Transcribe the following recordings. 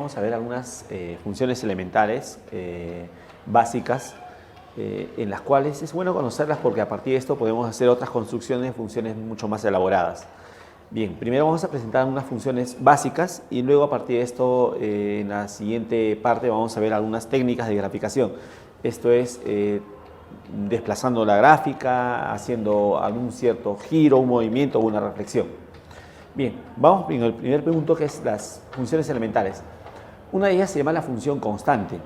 vamos a ver algunas funciones elementales básicas en las cuales es bueno conocerlas porque a partir de esto podemos hacer otras construcciones de funciones mucho más elaboradas. Bien, primero vamos a presentar unas funciones básicas y luego a partir de esto en la siguiente parte vamos a ver algunas técnicas de graficación. Esto es desplazando la gráfica, haciendo algún cierto giro, un movimiento o una reflexión. Bien, vamos en el primer punto que es las funciones elementales. Una de ellas se llama la función constante.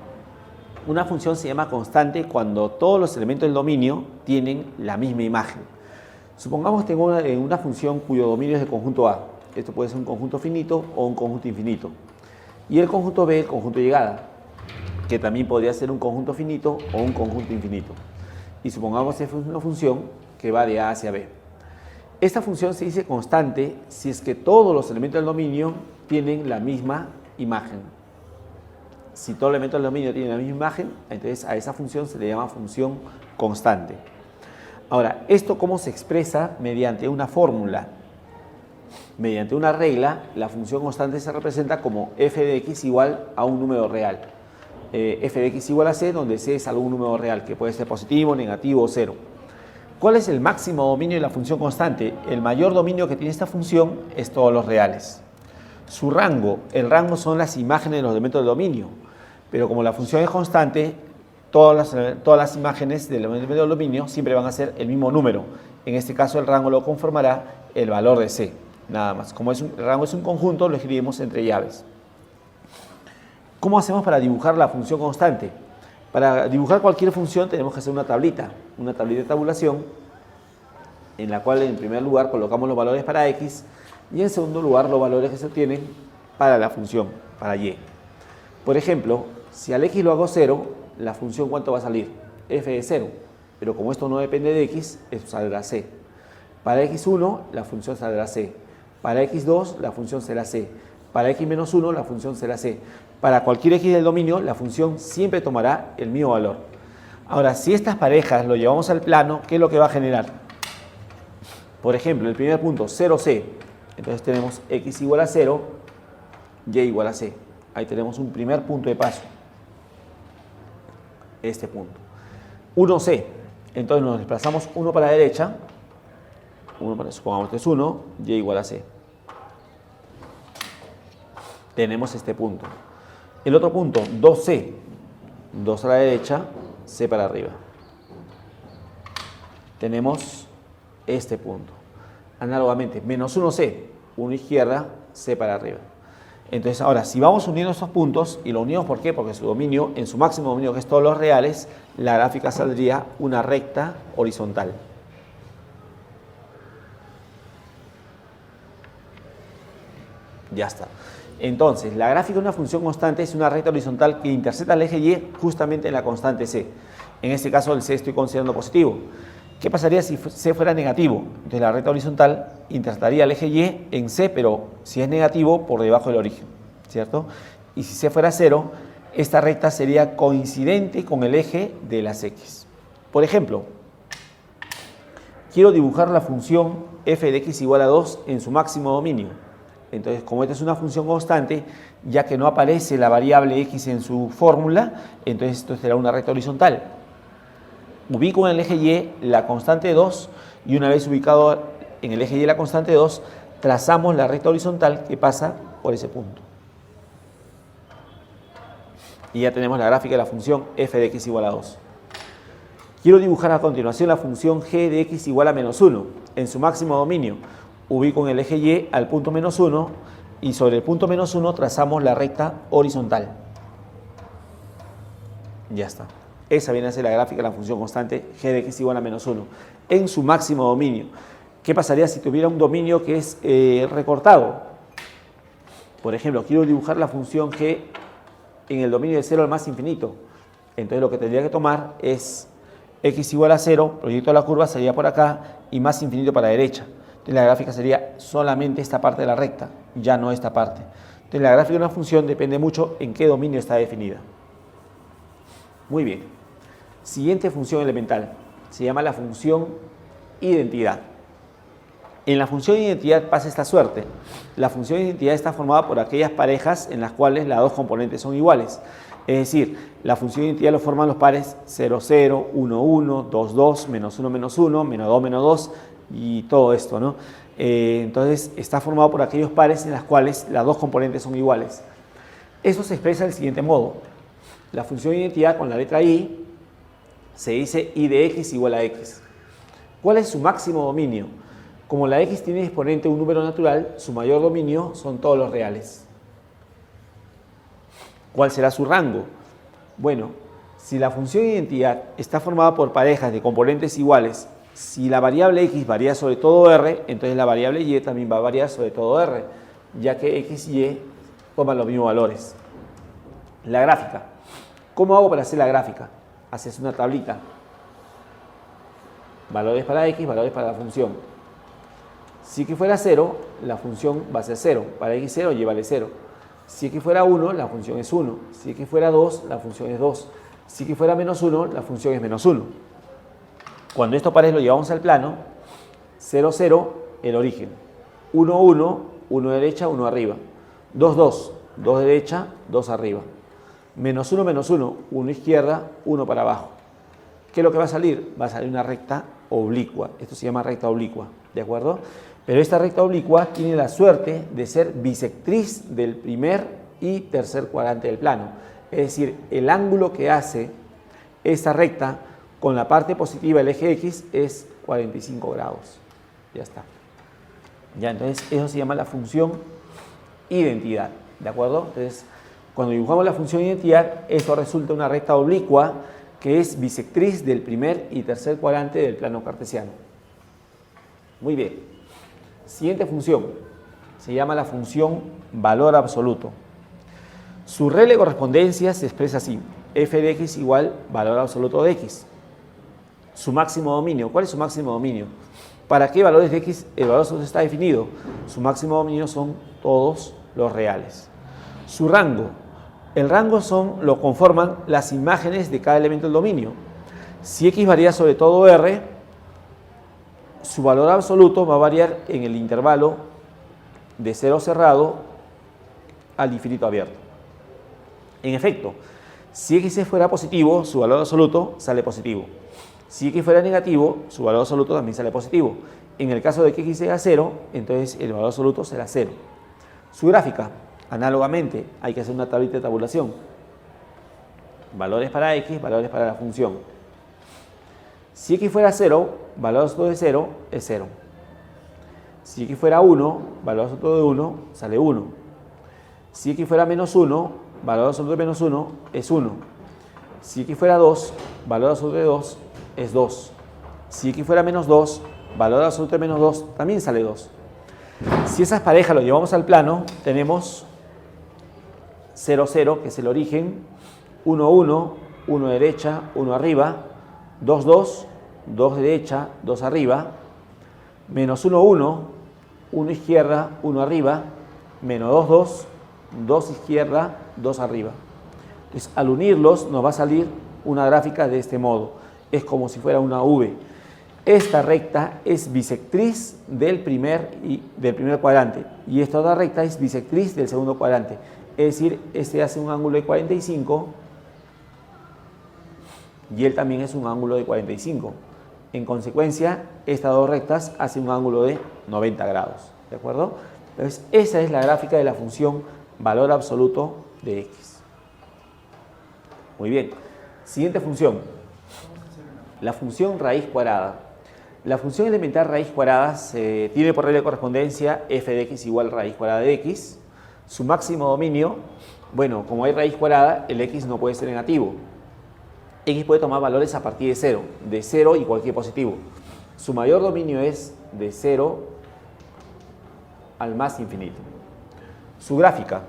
Una función se llama constante cuando todos los elementos del dominio tienen la misma imagen. Supongamos que tengo una función cuyo dominio es el conjunto A. Esto puede ser un conjunto finito o un conjunto infinito. Y el conjunto B, el conjunto de llegada, que también podría ser un conjunto finito o un conjunto infinito. Y supongamos que es una función que va de A hacia B. Esta función se dice constante si es que todos los elementos del dominio tienen la misma imagen. Si todos los elementos del dominio tienen la misma imagen, entonces a esa función se le llama función constante. Ahora, ¿esto cómo se expresa? Mediante una fórmula. Mediante una regla, la función constante se representa como f de x igual a un número real. F de x igual a c, donde c es algún número real, que puede ser positivo, negativo o cero. ¿Cuál es el máximo dominio de la función constante? El mayor dominio que tiene esta función es todos los reales. Su rango, el rango son las imágenes de los elementos del dominio, pero como la función es constante, todas las imágenes del elemento del dominio siempre van a ser el mismo número. En este caso el rango lo conformará el valor de c, nada más. Como el rango es un conjunto, lo escribimos entre llaves. ¿Cómo hacemos para dibujar la función constante? Para dibujar cualquier función tenemos que hacer una tablita de tabulación, en la cual en primer lugar colocamos los valores para x y en segundo lugar los valores que se obtienen para la función, para y. Por ejemplo, si al x lo hago 0, la función ¿cuánto va a salir? F de 0, pero como esto no depende de x, esto saldrá c. Para x1 la función saldrá c, para x2 la función será c, para x menos 1 la función será c. Para cualquier x del dominio, la función siempre tomará el mismo valor. Ahora, si estas parejas lo llevamos al plano, ¿qué es lo que va a generar? Por ejemplo, el primer punto, 0c. Entonces tenemos x igual a 0, y igual a c. Ahí tenemos un primer punto de paso. Este punto. 1c. Entonces nos desplazamos 1 para la derecha. Supongamos que es 1, y igual a c. Tenemos este punto. El otro punto, 2c, 2 a la derecha, c para arriba. Tenemos este punto. Análogamente, menos 1c, 1 izquierda, c para arriba. Entonces, ahora, si vamos uniendo estos puntos, y lo unimos, ¿por qué? Porque su dominio, en su máximo dominio, que es todos los reales, la gráfica saldría una recta horizontal. Ya está. Entonces, la gráfica de una función constante es una recta horizontal que intersecta el eje y justamente en la constante c. En este caso, el c estoy considerando positivo. ¿Qué pasaría si c fuera negativo? Entonces, la recta horizontal intersectaría el eje y en c, pero si es negativo, por debajo del origen, ¿cierto? Y si c fuera 0, esta recta sería coincidente con el eje de las x. Por ejemplo, quiero dibujar la función f de x igual a 2 en su máximo dominio. Entonces, como esta es una función constante, ya que no aparece la variable x en su fórmula, entonces esto será una recta horizontal. Ubico en el eje y la constante 2 y una vez ubicado en el eje y la constante 2, trazamos la recta horizontal que pasa por ese punto. Y ya tenemos la gráfica de la función f de x igual a 2. Quiero dibujar a continuación la función g de x igual a menos 1 en su máximo dominio. Ubico en el eje y al punto menos 1 y sobre el punto menos 1 trazamos la recta horizontal. Ya está. Esa viene a ser la gráfica de la función constante g de x igual a menos 1 en su máximo dominio. ¿Qué pasaría si tuviera un dominio que es recortado? Por ejemplo, quiero dibujar la función g en el dominio de 0 al más infinito. Entonces lo que tendría que tomar es x igual a 0, proyecto la curva, sería por acá y más infinito para la derecha. Entonces la gráfica sería solamente esta parte de la recta, ya no esta parte. Entonces la gráfica de una función depende mucho en qué dominio está definida. Muy bien. Siguiente función elemental. Se llama la función identidad. En la función de identidad pasa esta suerte. La función de identidad está formada por aquellas parejas en las cuales las dos componentes son iguales. Es decir, la función de identidad lo forman los pares 0, 0, 1, 1, 2, 2, menos 1, menos 1, menos 2, menos 2 y todo esto, ¿no? Entonces está formado por aquellos pares en los cuales las dos componentes son iguales. Eso se expresa del siguiente modo. La función de identidad con la letra I se dice I de X igual a X. ¿Cuál es su máximo dominio? Como la X tiene exponente un número natural, su mayor dominio son todos los reales. ¿Cuál será su rango? Bueno, si la función de identidad está formada por parejas de componentes iguales, si la variable X varía sobre todo R, entonces la variable Y también va a variar sobre todo R, ya que X y Y toman los mismos valores. La gráfica. ¿Cómo hago para hacer la gráfica? Haces una tablita. Valores para X, valores para la función. Si X fuera 0, la función va a ser 0. Para X 0, Y vale 0. Si X fuera 1, la función es 1. Si X fuera 2, la función es 2. Si X fuera menos 1, la función es menos 1. Cuando esto parece lo llevamos al plano, 0, 0, el origen. 1, 1, 1 derecha, 1 arriba. 2, 2, 2 derecha, 2 arriba. Menos 1, 1 izquierda, 1 para abajo. ¿Qué es lo que va a salir? Va a salir una recta oblicua. Esto se llama recta oblicua, ¿de acuerdo? Pero esta recta oblicua tiene la suerte de ser bisectriz del primer y tercer cuadrante del plano. Es decir, el ángulo que hace esta recta con la parte positiva del eje X es 45 grados. Ya está. Ya, entonces eso se llama la función identidad, ¿de acuerdo? Entonces, cuando dibujamos la función identidad, esto resulta una recta oblicua que es bisectriz del primer y tercer cuadrante del plano cartesiano. Muy bien. Siguiente función, se llama la función valor absoluto. Su regla de correspondencia se expresa así, f de x igual valor absoluto de x. Su máximo dominio, ¿cuál es su máximo dominio? ¿Para qué valores de x el valor absoluto está definido? Su máximo dominio son todos los reales. Su rango, el rango lo conforman las imágenes de cada elemento del dominio. Si x varía sobre todo R, su valor absoluto va a variar en el intervalo de 0 cerrado al infinito abierto. En efecto, si x fuera positivo, su valor absoluto sale positivo. Si x fuera negativo, su valor absoluto también sale positivo. En el caso de que x sea 0, entonces el valor absoluto será 0. Su gráfica, análogamente, hay que hacer una tablita de tabulación. Valores para x, valores para la función. Si x fuera 0, valor absoluto de 0 es 0. Si x fuera 1, valor absoluto de 1 sale 1. Si x fuera menos 1, valor absoluto de menos 1 es 1. Si x fuera 2, valor absoluto de 2 es 2. Si x fuera menos 2, valor absoluto de menos 2 también sale 2. Si esas parejas lo llevamos al plano, tenemos 0, 0, que es el origen, 1, 1, 1 derecha, 1 arriba, 2, 2, 2 derecha, 2 arriba, menos 1, 1, 1 izquierda, 1 arriba, menos 2, 2, 2 izquierda, 2 arriba. Entonces, al unirlos nos va a salir una gráfica de este modo. Es como si fuera una V. Esta recta es bisectriz del primer cuadrante y esta otra recta es bisectriz del segundo cuadrante. Es decir, este hace un ángulo de 45 y él también es un ángulo de 45. En consecuencia, estas dos rectas hacen un ángulo de 90 grados. ¿De acuerdo? Entonces, esa es la gráfica de la función valor absoluto de x. Muy bien. Siguiente función. La función raíz cuadrada. La función elemental raíz cuadrada tiene por regla de correspondencia f de x igual raíz cuadrada de x. Su máximo dominio, bueno, como hay raíz cuadrada, el x no puede ser negativo. X puede tomar valores a partir de 0 y cualquier positivo. Su mayor dominio es de 0 al más infinito. Su gráfica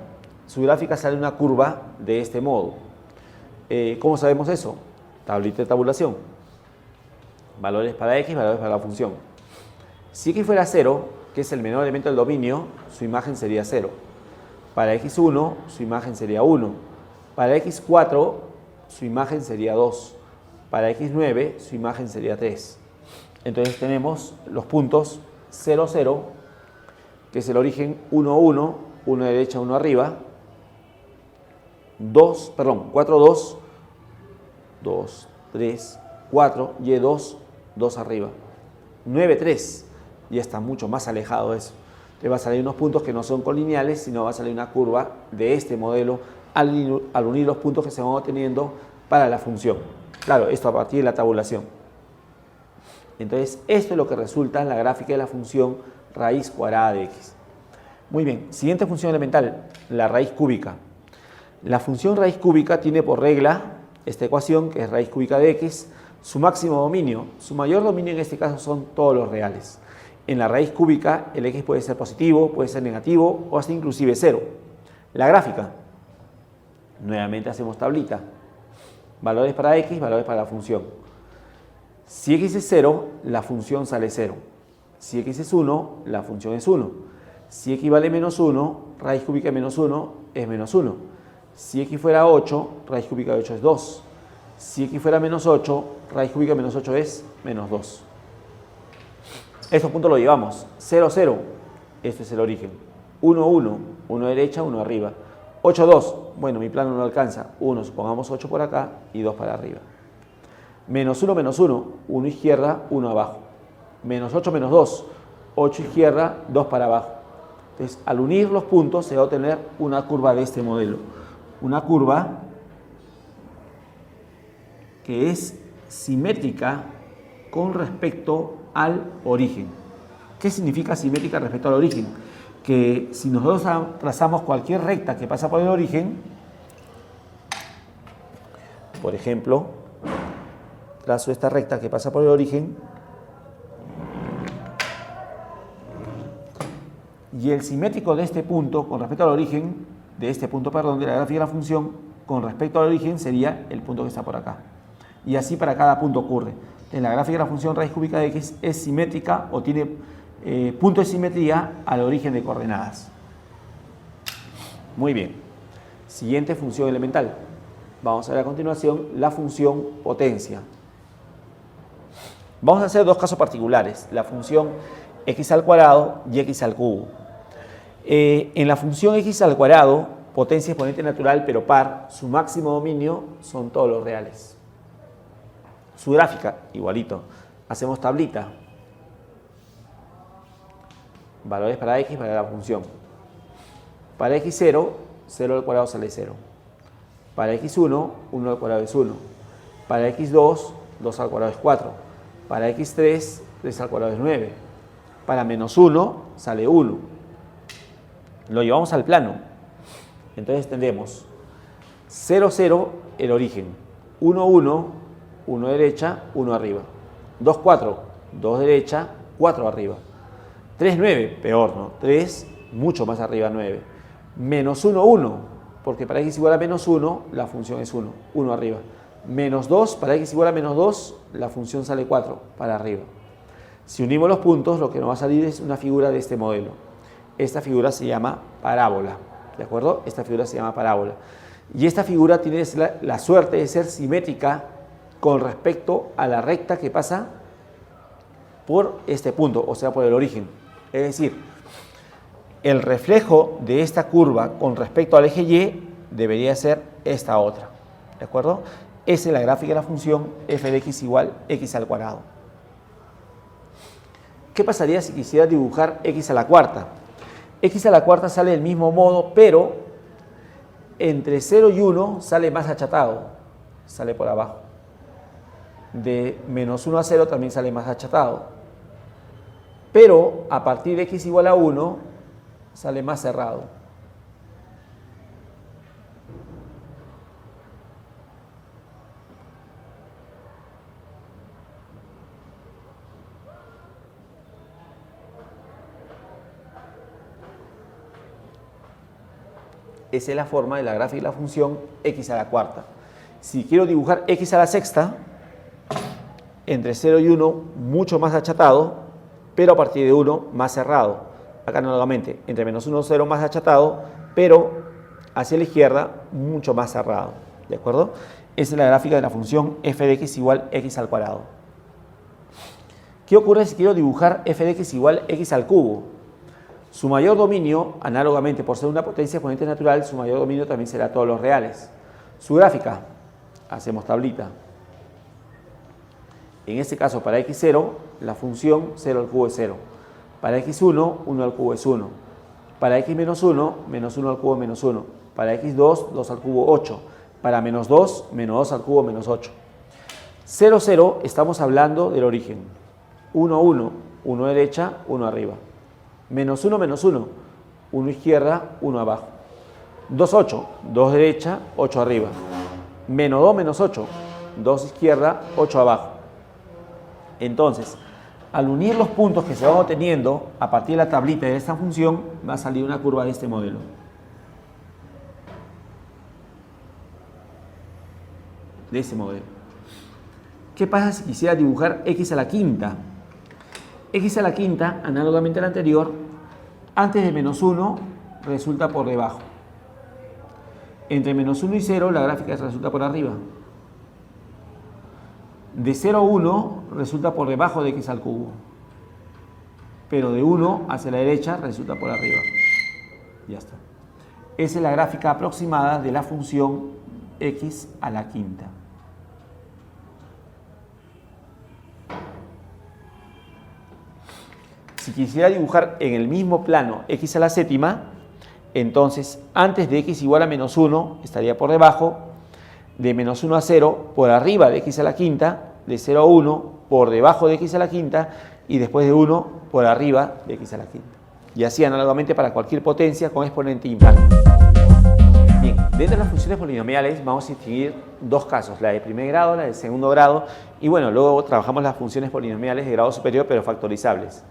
sale una curva de este modo. ¿Cómo sabemos eso? Tablita de tabulación. Valores para x, valores para la función. Si x fuera 0, que es el menor elemento del dominio, su imagen sería 0. Para x1, su imagen sería 1. Para x4, su imagen sería 2. Para x9, su imagen sería 3. Entonces tenemos los puntos 0, 0, que es el origen 1, 1, 1 derecha, 1 arriba, 4, 2, 2, 3, 4, Y2, 2 arriba, 9, 3, ya está mucho más alejado de eso. Te va a salir unos puntos que no son colineales, sino va a salir una curva de este modelo al unir los puntos que se van obteniendo para la función. Claro, esto a partir de la tabulación. Entonces, esto es lo que resulta en la gráfica de la función raíz cuadrada de x. Muy bien, siguiente función elemental, la raíz cúbica. La función raíz cúbica tiene por regla esta ecuación, que es raíz cúbica de x, su máximo dominio. Su mayor dominio en este caso son todos los reales. En la raíz cúbica el x puede ser positivo, puede ser negativo o hasta inclusive 0. La gráfica. Nuevamente hacemos tablita. Valores para x, valores para la función. Si x es 0, la función sale 0. Si x es 1, la función es 1. Si x vale menos 1, raíz cúbica de menos 1 es menos 1. Si x fuera 8, raíz cúbica de 8 es 2. Si x fuera menos 8, raíz cúbica de menos 8 es menos 2. Estos puntos los llevamos. 0, 0, este es el origen. 1, 1, 1 derecha, 1 arriba. 8, 2, bueno, mi plano no alcanza. 1, supongamos 8 por acá y 2 para arriba. Menos 1, menos 1, 1 izquierda, 1 abajo. Menos 8, menos 2, 8 izquierda, 2 para abajo. Entonces, al unir los puntos se va a obtener una curva de este modelo. Una curva que es simétrica con respecto al origen. ¿Qué significa simétrica respecto al origen? Que si nosotros trazamos cualquier recta que pasa por el origen, por ejemplo, trazo esta recta que pasa por el origen, y el simétrico de este punto con respecto al origen, de este punto, perdón, de la gráfica de la función, con respecto al origen sería el punto que está por acá. Y así para cada punto ocurre. En la gráfica de la función raíz cúbica de x es simétrica o tiene punto de simetría al origen de coordenadas. Muy bien. Siguiente función elemental. Vamos a ver a continuación la función potencia. Vamos a hacer dos casos particulares. La función x al cuadrado y x al cubo. En la función x al cuadrado, potencia exponente natural pero par, su máximo dominio son todos los reales. Su gráfica, igualito. Hacemos tablita. Valores para x, para la función. Para x0, 0 al cuadrado sale 0. Para x1, 1 al cuadrado es 1. Para x2, 2 al cuadrado es 4. Para x3, 3 al cuadrado es 9. Para menos 1, sale 1. Lo llevamos al plano. Entonces tendremos 0, 0, el origen. 1, 1, 1 derecha, 1 arriba. 2, 4, 2 derecha, 4 arriba. 3, 9, peor, ¿no? 3, mucho más arriba, 9. Menos 1, 1, porque para x igual a menos 1, la función es 1, 1 arriba. Menos 2, para x igual a menos 2, la función sale 4, para arriba. Si unimos los puntos, lo que nos va a salir es una figura de este modelo. Esta figura se llama parábola, ¿de acuerdo? Esta figura se llama parábola. Y esta figura tiene la suerte de ser simétrica con respecto a la recta que pasa por este punto, o sea, por el origen. Es decir, el reflejo de esta curva con respecto al eje Y debería ser esta otra, ¿de acuerdo? Esa es la gráfica de la función f de x igual x al cuadrado. ¿Qué pasaría si quisiera dibujar x a la cuarta? X a la cuarta sale del mismo modo, pero entre 0 y 1 sale más achatado, sale por abajo. De menos 1 a 0 también sale más achatado. Pero a partir de x igual a 1 sale más cerrado. Esa es la forma de la gráfica de la función x a la cuarta. Si quiero dibujar x a la sexta, entre 0 y 1 mucho más achatado, pero a partir de 1 más cerrado. Acá nuevamente, entre menos 1 y 0 más achatado, pero hacia la izquierda mucho más cerrado. ¿De acuerdo? Esa es la gráfica de la función f de x igual x al cuadrado. ¿Qué ocurre si quiero dibujar f de x igual x al cubo? Su mayor dominio, análogamente por ser una potencia exponente natural, su mayor dominio también será todos los reales. Su gráfica, hacemos tablita. En este caso, para x0, la función 0 al cubo es 0. Para x1, 1 al cubo es 1. Para x menos 1, menos 1 al cubo es menos 1. Para x2, 2 al cubo, 8. Para menos 2, menos 2 al cubo, menos 8. 0, 0, estamos hablando del origen. 1, 1, 1 derecha, 1 arriba. Menos 1, menos 1, 1 izquierda, 1 abajo. 2, 8, 2 derecha, 8 arriba. Menos 2, menos 8, 2 izquierda, 8 abajo. Entonces, al unir los puntos que se van obteniendo a partir de la tablita de esta función, va a salir una curva de este modelo. De este modelo. ¿Qué pasa si quisiera dibujar x a la quinta? X a la quinta, análogamente al anterior, antes de menos 1 resulta por debajo. Entre menos 1 y 0 la gráfica resulta por arriba. De 0 a 1 resulta por debajo de x al cubo. Pero de 1 hacia la derecha resulta por arriba. Ya está. Esa es la gráfica aproximada de la función x a la quinta. Si quisiera dibujar en el mismo plano x a la séptima, entonces antes de x igual a menos 1 estaría por debajo, de menos 1 a 0 por arriba de x a la quinta, de 0 a 1 por debajo de x a la quinta y después de 1 por arriba de x a la quinta. Y así análogamente para cualquier potencia con exponente impar. Bien, dentro de las funciones polinomiales vamos a distinguir dos casos, la de primer grado, la de segundo grado, y bueno, luego trabajamos las funciones polinomiales de grado superior pero factorizables.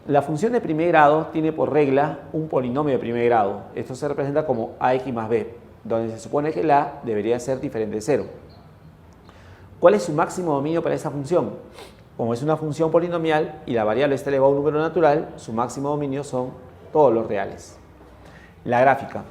La función de primer grado tiene por regla un polinomio de primer grado. Esto se representa como ax más b, donde se supone que la debería ser diferente de 0. ¿Cuál es su máximo dominio para esa función? Como es una función polinomial y la variable está elevada a un número natural, su máximo dominio son todos los reales. La gráfica.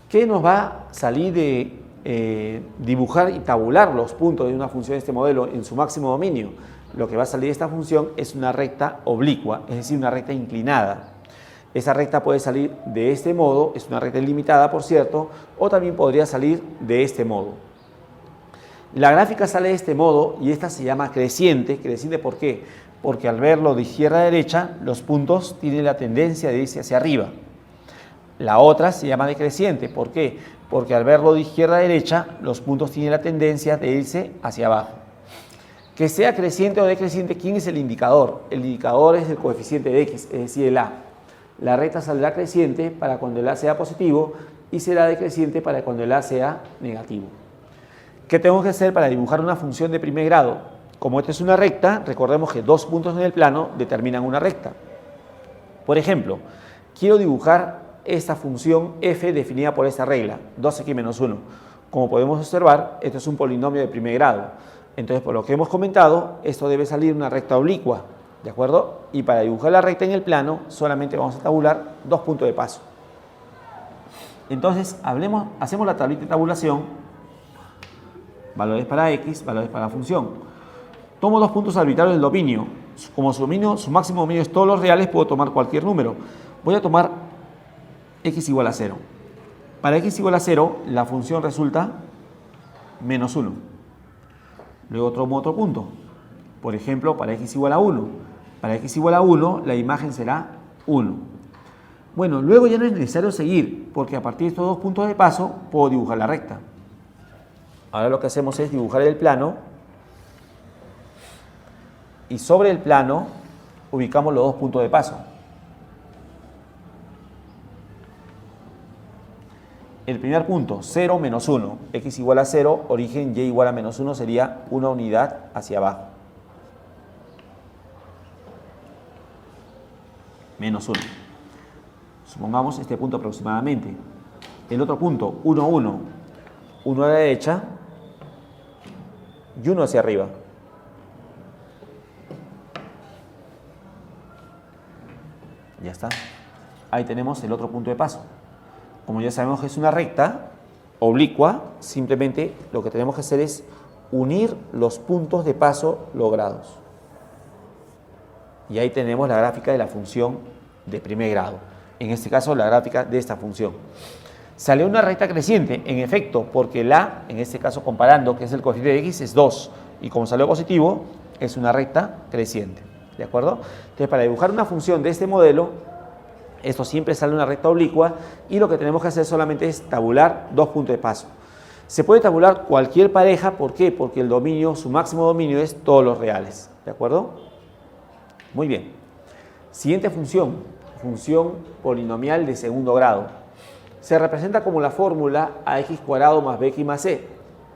¿Qué nos va a salir de dibujar y tabular los puntos de una función de este modelo en su máximo dominio? Lo que va a salir de esta función es una recta oblicua, es decir, una recta inclinada. Esa recta puede salir de este modo, es una recta ilimitada, por cierto, o también podría salir de este modo. La gráfica sale de este modo y esta se llama creciente. ¿Creciente por qué? Porque al verlo de izquierda a derecha, los puntos tienen la tendencia de irse hacia arriba. La otra se llama decreciente. ¿Por qué? Porque al verlo de izquierda a derecha, los puntos tienen la tendencia de irse hacia abajo. Que sea creciente o decreciente, ¿quién es el indicador? El indicador es el coeficiente de x, es decir, el a. La recta saldrá creciente para cuando el a sea positivo y será decreciente para cuando el a sea negativo. ¿Qué tengo que hacer para dibujar una función de primer grado? Como esta es una recta, recordemos que dos puntos en el plano determinan una recta. Por ejemplo, quiero dibujar esta función f definida por esta regla, 2x menos 1. Como podemos observar, esto es un polinomio de primer grado. Entonces, por lo que hemos comentado, esto debe salir una recta oblicua, ¿de acuerdo? Y para dibujar la recta en el plano, solamente vamos a tabular dos puntos de paso. Entonces, hacemos la tablita de tabulación, valores para x, valores para la función. Tomo dos puntos arbitrarios del dominio. Como su máximo dominio es todos los reales, puedo tomar cualquier número. Voy a tomar x igual a 0. Para x igual a 0, la función resulta menos 1. Luego tomo otro punto. Por ejemplo, para x igual a 1. Para x igual a 1, la imagen será 1. Bueno, luego ya no es necesario seguir, porque a partir de estos dos puntos de paso, puedo dibujar la recta. Ahora lo que hacemos es dibujar el plano. Y sobre el plano, ubicamos los dos puntos de paso. El primer punto, 0 menos 1, x igual a 0, origen y igual a menos 1 sería una unidad hacia abajo. Menos 1. Supongamos este punto aproximadamente. El otro punto, 1, 1, 1 a la derecha y 1 hacia arriba. Ya está. Ahí tenemos el otro punto de paso. Como ya sabemos que es una recta oblicua, simplemente lo que tenemos que hacer es unir los puntos de paso logrados. Y ahí tenemos la gráfica de la función de primer grado. En este caso, la gráfica de esta función. Salió una recta creciente, en efecto, porque la, en este caso comparando, que es el coeficiente de x, es 2. Y como salió positivo, es una recta creciente. ¿De acuerdo? Entonces, para dibujar una función de este modelo, esto siempre sale una recta oblicua y lo que tenemos que hacer solamente es tabular dos puntos de paso. Se puede tabular cualquier pareja, ¿por qué? Porque el dominio, su máximo dominio es todos los reales. ¿De acuerdo? Muy bien. Siguiente función, función polinomial de segundo grado. Se representa como la fórmula ax² más bx más c,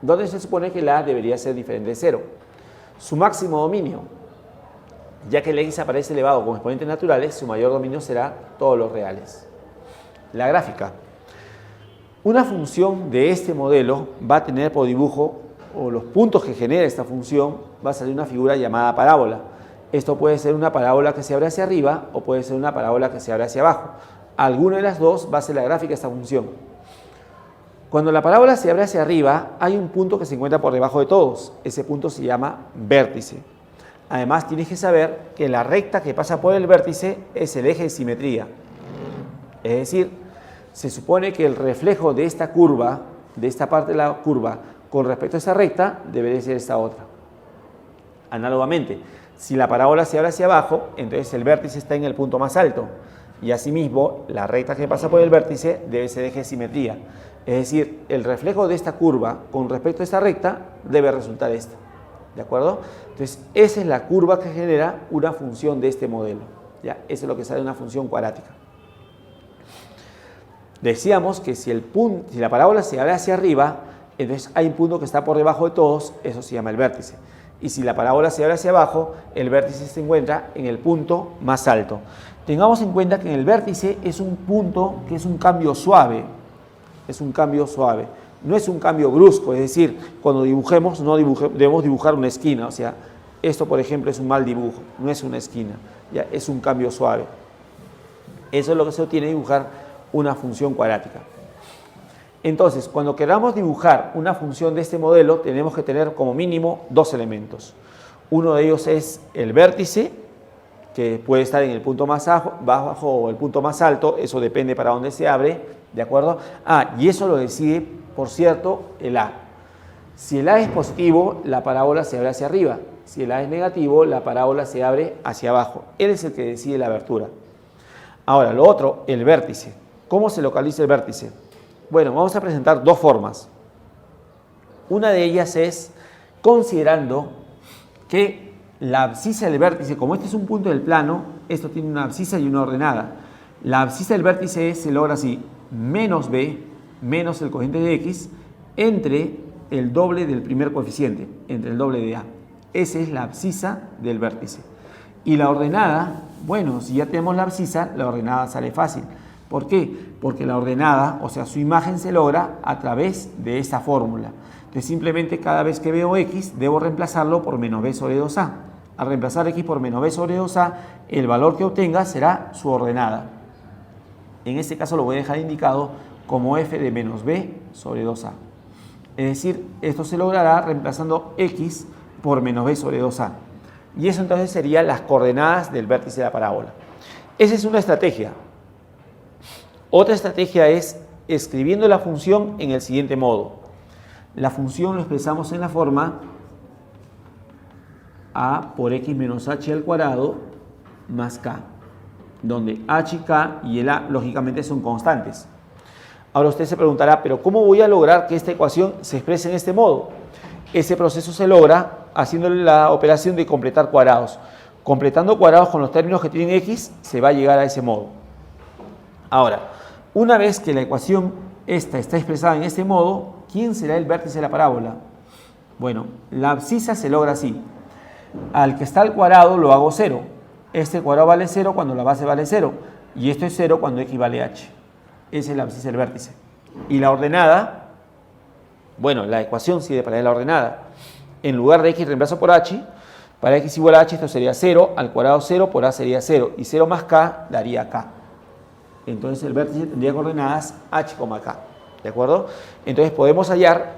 donde se supone que la a debería ser diferente de 0. Su máximo dominio, ya que el x aparece elevado con exponentes naturales, su mayor dominio será todos los reales. La gráfica. Una función de este modelo va a tener por dibujo, o los puntos que genera esta función, va a salir una figura llamada parábola. Esto puede ser una parábola que se abre hacia arriba o puede ser una parábola que se abre hacia abajo. Alguna de las dos va a ser la gráfica de esta función. Cuando la parábola se abre hacia arriba, hay un punto que se encuentra por debajo de todos. Ese punto se llama vértice. Además, tienes que saber que la recta que pasa por el vértice es el eje de simetría. Es decir, se supone que el reflejo de esta curva, de esta parte de la curva, con respecto a esa recta, debería ser esta otra. Análogamente, si la parábola se abre hacia abajo, entonces el vértice está en el punto más alto. Y asimismo, la recta que pasa por el vértice debe ser eje de simetría. Es decir, el reflejo de esta curva con respecto a esta recta debe resultar esta. ¿De acuerdo? Entonces, esa es la curva que genera una función de este modelo. ¿Ya? Eso es lo que sale de una función cuadrática. Decíamos que si la parábola se abre hacia arriba, entonces hay un punto que está por debajo de todos, eso se llama el vértice. Y si la parábola se abre hacia abajo, el vértice se encuentra en el punto más alto. Tengamos en cuenta que en el vértice es un punto que es un cambio suave. Es un cambio suave. No es un cambio brusco, es decir, cuando dibujemos, debemos dibujar una esquina. O sea, esto, por ejemplo, es un mal dibujo, no es una esquina, ¿ya? Es un cambio suave. Eso es lo que se obtiene dibujar una función cuadrática. Entonces, cuando queramos dibujar una función de este modelo, tenemos que tener como mínimo dos elementos. Uno de ellos es el vértice, que puede estar en el punto más bajo o el punto más alto, eso depende para dónde se abre, ¿de acuerdo? Y eso lo decide, por cierto, el A. Si el A es positivo, la parábola se abre hacia arriba. Si el A es negativo, la parábola se abre hacia abajo. Él es el que decide la abertura. Ahora, lo otro, el vértice. ¿Cómo se localiza el vértice? Bueno, vamos a presentar dos formas. Una de ellas es considerando que la abscisa del vértice, como este es un punto del plano, esto tiene una abscisa y una ordenada. La abscisa del vértice se logra así, menos b, menos el cociente de x, entre el doble del primer coeficiente, entre el doble de a. Esa es la abscisa del vértice. Y la ordenada, bueno, si ya tenemos la abscisa, la ordenada sale fácil. ¿Por qué? Porque la ordenada, o sea, su imagen se logra a través de esta fórmula. Entonces, simplemente cada vez que veo x, debo reemplazarlo por menos b sobre 2a. Al reemplazar x por menos b sobre 2a, el valor que obtenga será su ordenada. En este caso lo voy a dejar indicado como f de menos b sobre 2a. Es decir, esto se logrará reemplazando x por menos b sobre 2a. Y eso entonces serían las coordenadas del vértice de la parábola. Esa es una estrategia. Otra estrategia es escribiendo la función en el siguiente modo. La función lo expresamos en la forma a por x menos h al cuadrado más k, donde h y k y el a lógicamente son constantes. Ahora usted se preguntará, ¿pero cómo voy a lograr que esta ecuación se exprese en este modo? Ese proceso se logra haciendo la operación de completar cuadrados. Completando cuadrados con los términos que tienen x, se va a llegar a ese modo. Ahora, una vez que la ecuación esta está expresada en este modo, ¿quién será el vértice de la parábola? Bueno, la abscisa se logra así. Al que está al cuadrado lo hago 0. Este cuadrado vale 0 cuando la base vale 0. Y esto es 0 cuando x vale h. Esa es la abscisa del vértice. Y la ordenada, bueno, la ecuación sirve para la ordenada. En lugar de x reemplazo por h. Para x igual a h esto sería 0, al cuadrado 0 por a sería 0. Y 0 más k daría k. Entonces el vértice tendría coordenadas h, k. ¿De acuerdo? Entonces podemos hallar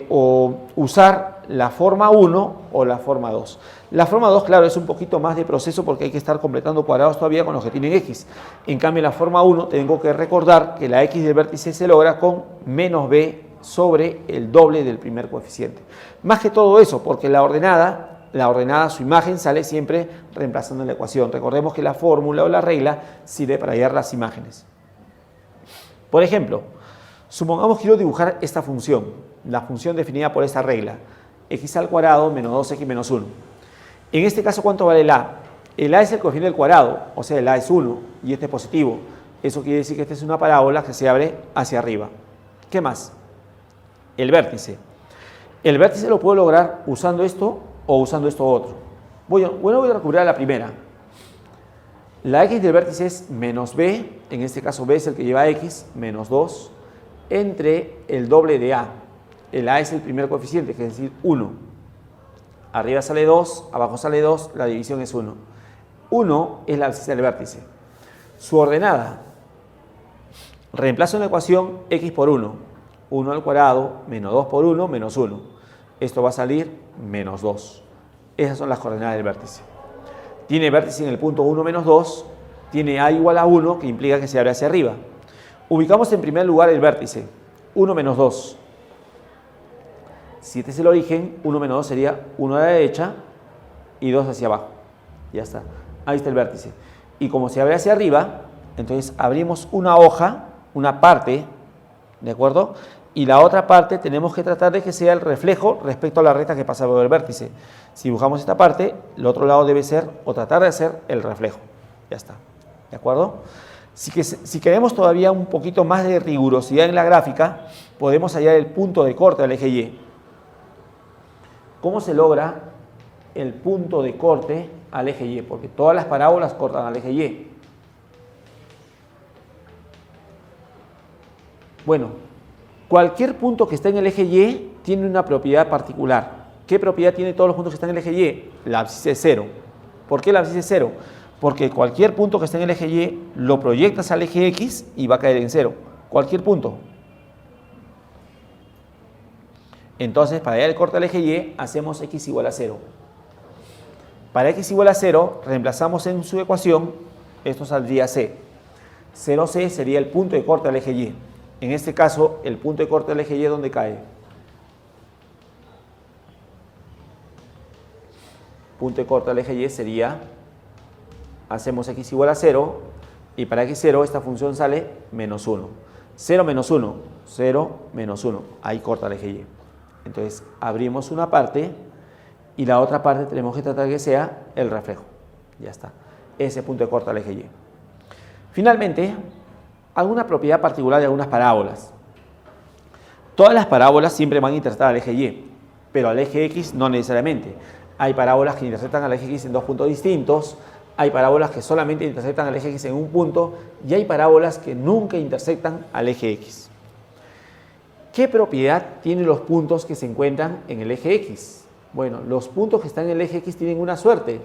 o usar la forma 1 o la forma 2. La forma 2, claro, es un poquito más de proceso porque hay que estar completando cuadrados todavía con los que tienen x. En cambio, en la forma 1 tengo que recordar que la x del vértice se logra con menos b sobre el doble del primer coeficiente. Más que todo eso, porque la ordenada, su imagen sale siempre reemplazando en la ecuación. Recordemos que la fórmula o la regla sirve para hallar las imágenes. Por ejemplo, supongamos que quiero dibujar esta función, la función definida por esta regla, x al cuadrado menos 2x menos 1. En este caso, ¿cuánto vale el a? El a es el coeficiente del cuadrado, o sea, el a es 1 y este es positivo. Eso quiere decir que esta es una parábola que se abre hacia arriba. ¿Qué más? El vértice. El vértice lo puedo lograr usando esto o usando esto otro. Voy a recurrir a la primera. La x del vértice es menos b, en este caso b es el que lleva x, menos 2, entre el doble de a. El a es el primer coeficiente, que es decir, 1. Arriba sale 2, abajo sale 2, la división es 1. 1 es la abscisa del vértice. Su ordenada. Reemplazo en la ecuación x por 1. 1 al cuadrado menos 2 por 1 menos 1. Esto va a salir menos 2. Esas son las coordenadas del vértice. Tiene vértice en el punto 1 menos 2, tiene a igual a 1, que implica que se abre hacia arriba. Ubicamos en primer lugar el vértice, 1 menos 2. Si este es el origen, 1 menos 2 sería 1 a la derecha y 2 hacia abajo. Ya está, ahí está el vértice. Y como se abre hacia arriba, entonces abrimos una hoja, una parte, ¿de acuerdo? Y la otra parte tenemos que tratar de que sea el reflejo respecto a la recta que pasa por el vértice. Si dibujamos esta parte, el otro lado debe ser, o tratar de hacer, el reflejo. Ya está, ¿de acuerdo? Si queremos todavía un poquito más de rigurosidad en la gráfica, podemos hallar el punto de corte al eje Y. ¿Cómo se logra el punto de corte al eje Y? Porque todas las parábolas cortan al eje Y. Bueno, cualquier punto que esté en el eje Y tiene una propiedad particular. ¿Qué propiedad tiene todos los puntos que están en el eje Y? La abscisa es 0. ¿Por qué la abscisa es 0? Porque cualquier punto que esté en el eje Y lo proyectas al eje X y va a caer en 0. Cualquier punto. Entonces, para hallar el corte al eje Y, hacemos x igual a 0. Para x igual a 0, reemplazamos en su ecuación, esto saldría c. 0c sería el punto de corte al eje Y. En este caso, el punto de corte del eje Y, ¿dónde cae? Punto de corte del eje Y sería, hacemos x igual a 0, y para x0 esta función sale menos 1. 0 menos 1, 0 menos 1, ahí corta el eje Y. Entonces, abrimos una parte, y la otra parte tenemos que tratar de que sea el reflejo. Ya está, ese punto de corte al eje Y. Finalmente, alguna propiedad particular de algunas parábolas. Todas las parábolas siempre van a intersectar al eje Y, pero al eje X no necesariamente. Hay parábolas que intersectan al eje X en dos puntos distintos, hay parábolas que solamente intersectan al eje X en un punto, y hay parábolas que nunca intersectan al eje X. ¿Qué propiedad tienen los puntos que se encuentran en el eje X? Bueno, los puntos que están en el eje X tienen una suerte.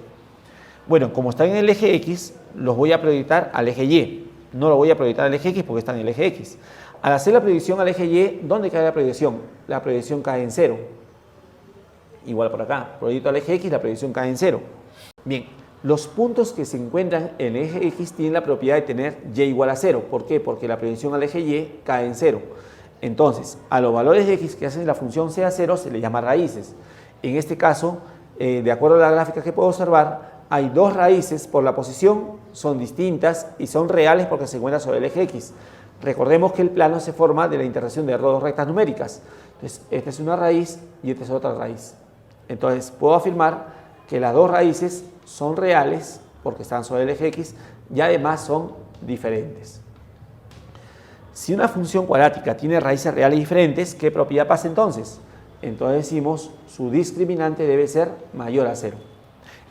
Bueno, como están en el eje X, los voy a proyectar al eje Y. No lo voy a proyectar al eje X porque está en el eje X. Al hacer la proyección al eje Y, ¿dónde cae la proyección? La proyección cae en 0. Igual por acá, proyecto al eje X, la proyección cae en 0. Bien, los puntos que se encuentran en el eje X tienen la propiedad de tener Y igual a 0. ¿Por qué? Porque la proyección al eje Y cae en 0. Entonces, a los valores de X que hacen la función sea 0 se le llama raíces. En este caso, de acuerdo a la gráfica que puedo observar, hay dos raíces por la posición, son distintas y son reales porque se encuentran sobre el eje X. Recordemos que el plano se forma de la intersección de dos rectas numéricas. Entonces, esta es una raíz y esta es otra raíz. Entonces, puedo afirmar que las dos raíces son reales porque están sobre el eje X y además son diferentes. Si una función cuadrática tiene raíces reales diferentes, ¿qué propiedad pasa entonces? Entonces decimos su discriminante debe ser mayor a 0.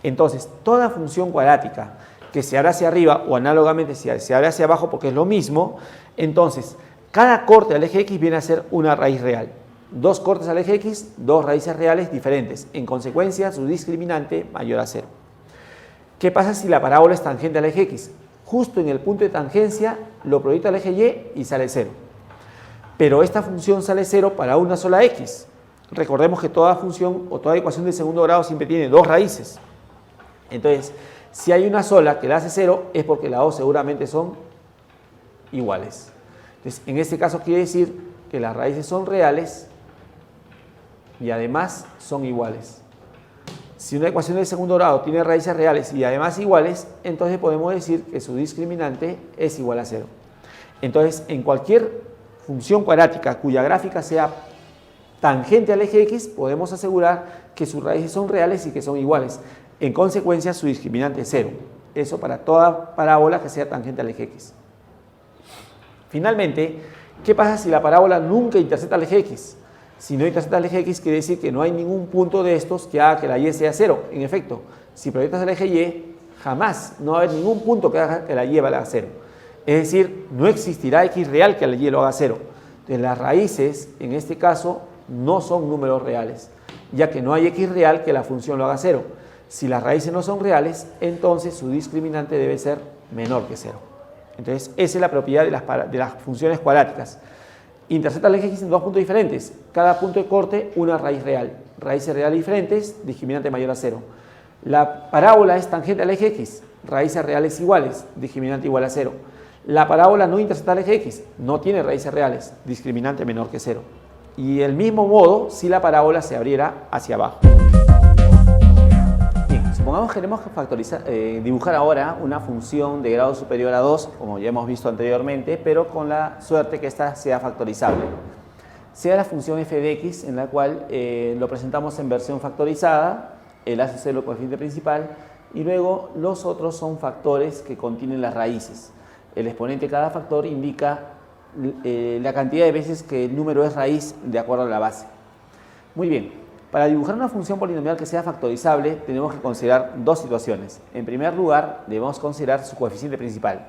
Entonces, toda función cuadrática que se abra hacia arriba o análogamente se abre hacia abajo porque es lo mismo, entonces cada corte al eje X viene a ser una raíz real. Dos cortes al eje X, dos raíces reales diferentes. En consecuencia, su discriminante mayor a 0. ¿Qué pasa si la parábola es tangente al eje X? Justo en el punto de tangencia lo proyecto al eje Y y sale 0. pero esta función sale 0 para una sola x. Recordemos que toda función o toda ecuación de segundo grado siempre tiene dos raíces. Entonces, si hay una sola que la hace 0, es porque las dos seguramente son iguales. Entonces, en este caso quiere decir que las raíces son reales y además son iguales. Si una ecuación de segundo grado tiene raíces reales y además iguales, entonces podemos decir que su discriminante es igual a 0. Entonces, en cualquier función cuadrática cuya gráfica sea tangente al eje X, podemos asegurar que sus raíces son reales y que son iguales. En consecuencia, su discriminante es 0. Eso para toda parábola que sea tangente al eje X. Finalmente, ¿qué pasa si la parábola nunca intersecta al eje X? Si no intersecta al eje X, quiere decir que no hay ningún punto de estos que haga que la Y sea 0. En efecto, si proyectas el eje Y, jamás no va a haber ningún punto que haga que la Y valga 0. Es decir, no existirá X real que la Y lo haga 0. Entonces, las raíces, en este caso, no son números reales, ya que no hay X real que la función lo haga 0. Si las raíces no son reales, entonces su discriminante debe ser menor que 0. Entonces, esa es la propiedad de las funciones cuadráticas. Intersecta el eje X en dos puntos diferentes. Cada punto de corte, una raíz real. Raíces reales diferentes, discriminante mayor a 0. La parábola es tangente al eje X. Raíces reales iguales, discriminante igual a 0. La parábola no intersecta al eje X. No tiene raíces reales, discriminante menor que 0. Y del mismo modo, si la parábola se abriera hacia abajo. Supongamos que queremos dibujar ahora una función de grado superior a 2, como ya hemos visto anteriormente, pero con la suerte que esta sea factorizable. Sea la función f de x, en la cual lo presentamos en versión factorizada, el a es el coeficiente principal, y luego los otros son factores que contienen las raíces. El exponente de cada factor indica la cantidad de veces que el número es raíz de acuerdo a la base. Muy bien. Para dibujar una función polinomial que sea factorizable, tenemos que considerar dos situaciones. En primer lugar, debemos considerar su coeficiente principal.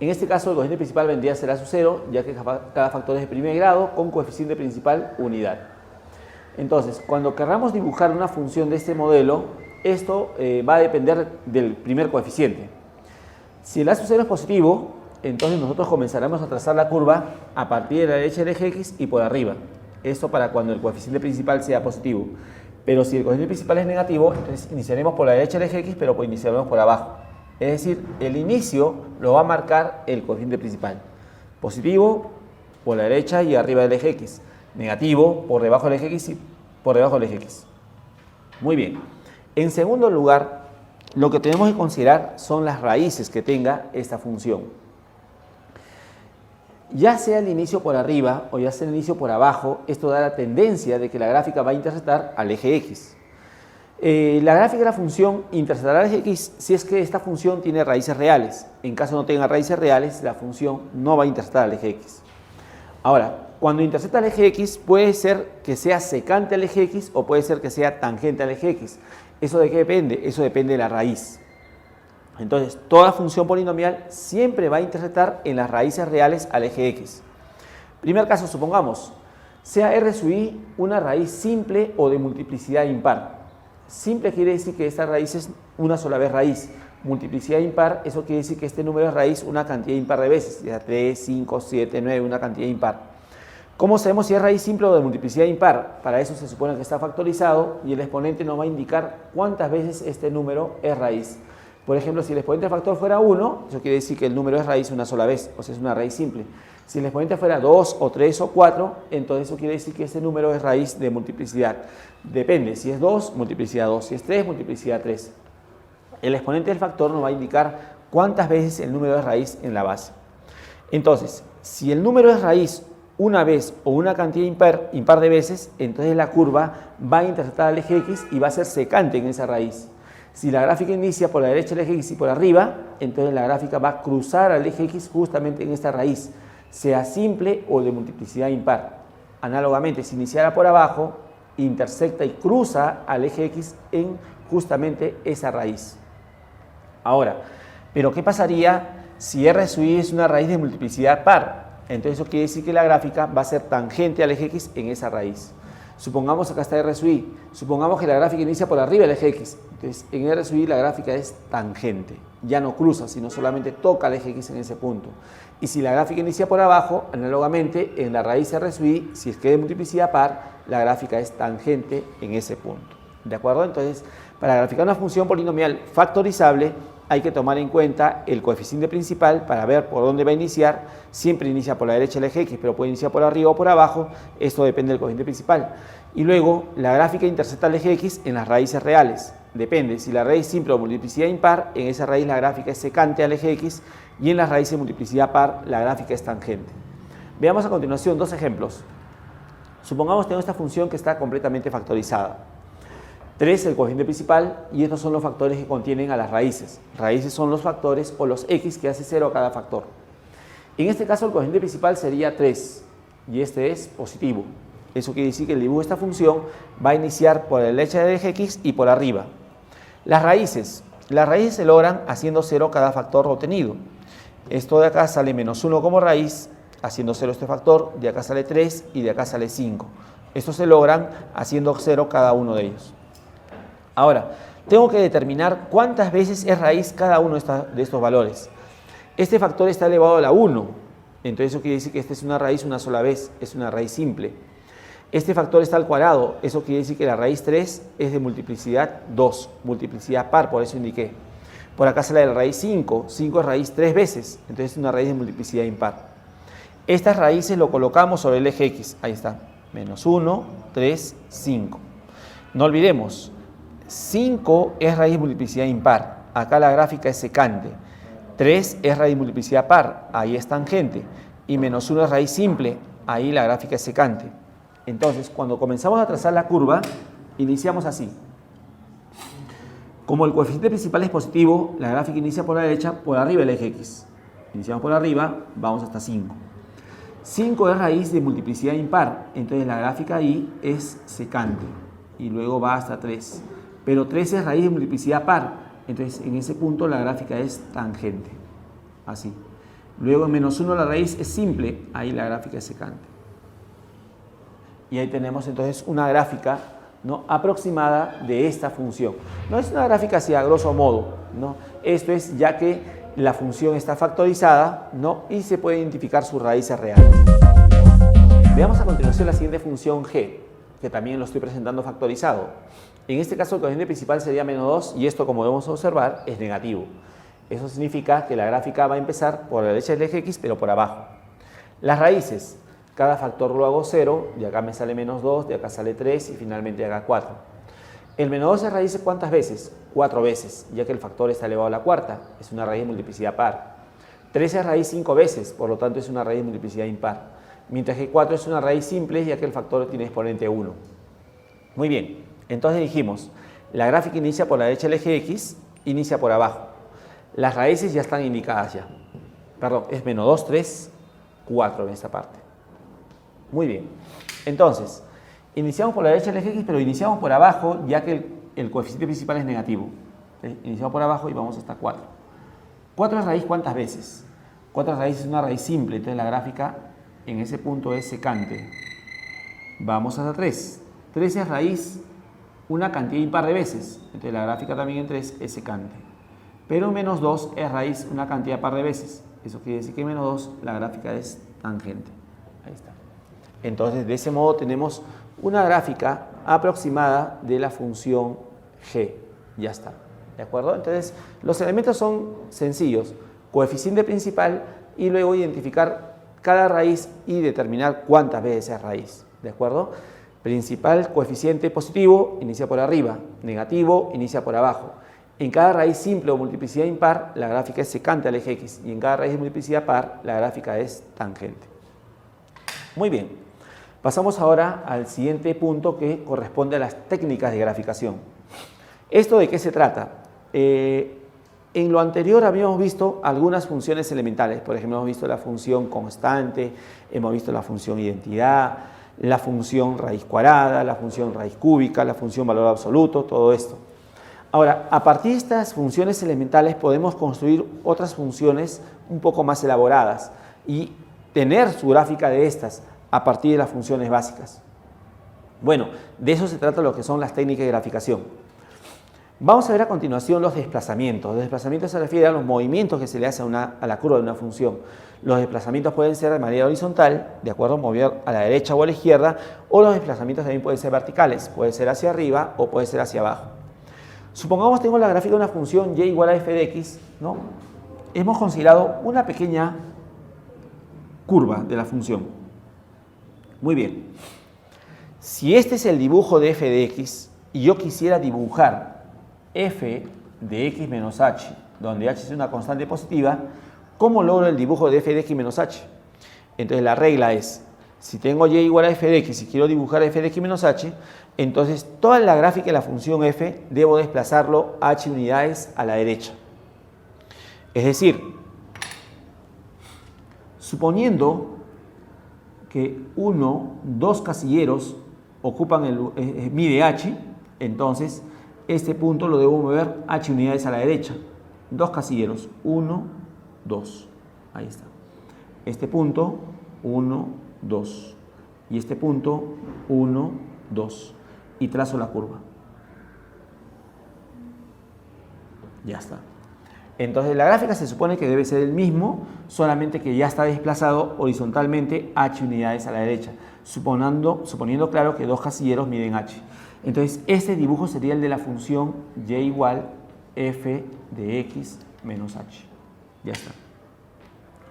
En este caso, el coeficiente principal vendría a ser a su 0, ya que cada factor es de primer grado con coeficiente principal unidad. Entonces, cuando querramos dibujar una función de este modelo, esto va a depender del primer coeficiente. Si el a su 0 es positivo, entonces nosotros comenzaremos a trazar la curva a partir de la derecha del eje X y por arriba. Esto para cuando el coeficiente principal sea positivo. Pero si el coeficiente principal es negativo, entonces iniciaremos por la derecha del eje X, pero iniciaremos por abajo. Es decir, el inicio lo va a marcar el coeficiente principal. Positivo por la derecha y arriba del eje X. Negativo por debajo del eje X y por debajo del eje X. Muy bien. En segundo lugar, lo que tenemos que considerar son las raíces que tenga esta función. Ya sea el inicio por arriba o ya sea el inicio por abajo, esto da la tendencia de que la gráfica va a intersectar al eje X. La gráfica de la función intersectará al eje X si es que esta función tiene raíces reales. En caso no tenga raíces reales, la función no va a intersectar al eje X. Ahora, cuando intersecta al eje X, puede ser que sea secante al eje X o puede ser que sea tangente al eje X. ¿Eso de qué depende? Eso depende de la raíz. Entonces, toda función polinomial siempre va a intersectar en las raíces reales al eje X. Primer caso, supongamos, sea R sub i una raíz simple o de multiplicidad impar. Simple quiere decir que esta raíz es una sola vez raíz. Multiplicidad impar, eso quiere decir que este número es raíz una cantidad impar de veces, ya 3, 5, 7, 9, una cantidad impar. ¿Cómo sabemos si es raíz simple o de multiplicidad impar? Para eso se supone que está factorizado y el exponente nos va a indicar cuántas veces este número es raíz. Por ejemplo, si el exponente del factor fuera 1, eso quiere decir que el número es raíz una sola vez, o sea, es una raíz simple. Si el exponente fuera 2 o 3 o 4, entonces eso quiere decir que este número es raíz de multiplicidad. Depende, si es 2, multiplicidad 2, si es 3, multiplicidad 3. El exponente del factor nos va a indicar cuántas veces el número es raíz en la base. Entonces, si el número es raíz una vez o una cantidad impar de veces, entonces la curva va a intersectar al eje X y va a ser secante en esa raíz. Si la gráfica inicia por la derecha del eje X y por arriba, entonces la gráfica va a cruzar al eje X justamente en esta raíz, sea simple o de multiplicidad impar. Análogamente, si iniciara por abajo, intersecta y cruza al eje X en justamente esa raíz. Ahora, ¿pero qué pasaría si R sub i es una raíz de multiplicidad par? Entonces eso quiere decir que la gráfica va a ser tangente al eje X en esa raíz. Supongamos acá está R sub i, supongamos que la gráfica inicia por arriba del eje X, entonces en R sub i la gráfica es tangente. ya no cruza, sino solamente toca el eje X en ese punto. Y si la gráfica inicia por abajo, análogamente en la raíz R sub I, si es que es de multiplicidad par, la gráfica es tangente en ese punto. ¿De acuerdo? Entonces, para graficar una función polinomial factorizable, hay que tomar en cuenta el coeficiente principal para ver por dónde va a iniciar. Siempre inicia por la derecha el eje X, pero puede iniciar por arriba o por abajo. Esto depende del coeficiente principal. Y luego, la gráfica intercepta el eje X en las raíces reales. Depende, si la raíz simple o multiplicidad impar, en esa raíz la gráfica es secante al eje X, y en las raíces de multiplicidad par, la gráfica es tangente. Veamos a continuación dos ejemplos. Supongamos que tengo esta función que está completamente factorizada. 3 el coeficiente principal, y estos son los factores que contienen a las raíces. Raíces son los factores o los x que hace 0 a cada factor. En este caso el coeficiente principal sería 3 y este es positivo. Eso quiere decir que el dibujo de esta función va a iniciar por la derecha del eje x y por arriba. Las raíces se logran haciendo 0 cada factor obtenido. Esto de acá sale menos 1 como raíz, haciendo 0 este factor, de acá sale 3 y de acá sale 5. Estos se logran haciendo 0 cada uno de ellos. Ahora, tengo que determinar cuántas veces es raíz cada uno de estos valores. Este factor está elevado a la 1, entonces eso quiere decir que esta es una raíz una sola vez, es una raíz simple. Este factor está al cuadrado, eso quiere decir que la raíz 3 es de multiplicidad 2, multiplicidad par, por eso indiqué. Por acá sale la raíz 5, 5 es raíz 3 veces, entonces es una raíz de multiplicidad impar. Estas raíces lo colocamos sobre el eje X, ahí está, menos 1, 3, 5. No olvidemos, 5 es raíz de multiplicidad impar, acá la gráfica es secante. 3 es raíz de multiplicidad par, ahí es tangente. Y menos 1 es raíz simple, ahí la gráfica es secante. Entonces, cuando comenzamos a trazar la curva, iniciamos así. Como el coeficiente principal es positivo, la gráfica inicia por la derecha, por arriba del eje X. Iniciamos por arriba, vamos hasta 5. 5 es raíz de multiplicidad impar, entonces la gráfica ahí es secante. Y luego va hasta 3. Pero 3 es raíz de multiplicidad par, entonces en ese punto la gráfica es tangente, así. Luego en menos 1 la raíz es simple, ahí la gráfica es secante. Y ahí tenemos entonces una gráfica, ¿no?, aproximada de esta función. No es una gráfica así a grosso modo, ¿no? Esto es ya que la función está factorizada, ¿no?, y se puede identificar sus raíces reales. Veamos a continuación la siguiente función g, que también lo estoy presentando factorizado. En este caso el coeficiente principal sería menos 2 y esto, como debemos observar, es negativo. Eso significa que la gráfica va a empezar por la derecha del eje X, pero por abajo. Las raíces, cada factor lo hago 0, de acá me sale menos 2, de acá sale 3 y finalmente de acá 4. El menos 2 es raíz ¿cuántas veces? 4 veces, ya que el factor está elevado a la cuarta, es una raíz de multiplicidad par. 3 es raíz 5 veces, por lo tanto es una raíz de multiplicidad impar. Mientras que 4 es una raíz simple, ya que el factor tiene exponente 1. Muy bien, entonces dijimos, la gráfica inicia por la derecha del eje X, inicia por abajo. Las raíces ya están indicadas ya. Perdón, es menos 2, 3, 4 en esta parte. Muy bien, entonces, iniciamos por la derecha del eje X, pero iniciamos por abajo, ya que el coeficiente principal es negativo. Iniciamos por abajo y vamos hasta 4. 4 es raíz ¿cuántas veces? 4 es raíz es una raíz simple, entonces la gráfica en ese punto es secante. Vamos hasta 3. 3 es raíz una cantidad impar de veces, entonces la gráfica también en 3 es secante. Pero menos 2 es raíz una cantidad par de veces, eso quiere decir que en menos 2 la gráfica es tangente. Ahí está. Entonces, de ese modo tenemos una gráfica aproximada de la función g. Ya está. ¿De acuerdo? Entonces, los elementos son sencillos. Coeficiente principal y luego identificar cada raíz y determinar cuántas veces es raíz. ¿De acuerdo? Principal, coeficiente positivo, inicia por arriba. Negativo, inicia por abajo. En cada raíz simple o multiplicidad impar, la gráfica es secante al eje X. Y en cada raíz de multiplicidad par, la gráfica es tangente. Muy bien. Pasamos ahora al siguiente punto que corresponde a las técnicas de graficación. ¿Esto de qué se trata? En lo anterior habíamos visto algunas funciones elementales. Por ejemplo, hemos visto la función constante, hemos visto la función identidad, la función raíz cuadrada, la función raíz cúbica, la función valor absoluto, todo esto. Ahora, a partir de estas funciones elementales podemos construir otras funciones un poco más elaboradas y tener su gráfica de estas a partir de las funciones básicas. Bueno, de eso se trata lo que son las técnicas de graficación. Vamos a ver a continuación los desplazamientos. Los desplazamientos se refieren a los movimientos que se le hace a la curva de una función. Los desplazamientos pueden ser de manera horizontal, de acuerdo, mover a la derecha o a la izquierda, o los desplazamientos también pueden ser verticales, puede ser hacia arriba o puede ser hacia abajo. Supongamos tengo la gráfica de una función y igual a f de x, ¿no? Hemos considerado una pequeña curva de la función. Muy bien. Si este es el dibujo de f de x y yo quisiera dibujar f de x menos h, donde h es una constante positiva, ¿cómo logro el dibujo de f de x menos h? Entonces la regla es, si tengo y igual a f de x y quiero dibujar f de x menos h, entonces toda la gráfica de la función f debo desplazarlo h unidades a la derecha. Es decir, suponiendo que dos casilleros ocupan mide h, entonces este punto lo debo mover h unidades a la derecha. Dos casilleros, 1, 2. Ahí está. Este punto, 1, 2. Y este punto, 1, 2. Y trazo la curva. Ya está. Entonces la gráfica se supone que debe ser el mismo, solamente que ya está desplazado horizontalmente h unidades a la derecha, suponiendo claro que dos casilleros miden h. Entonces este dibujo sería el de la función y igual f de x menos h. Ya está.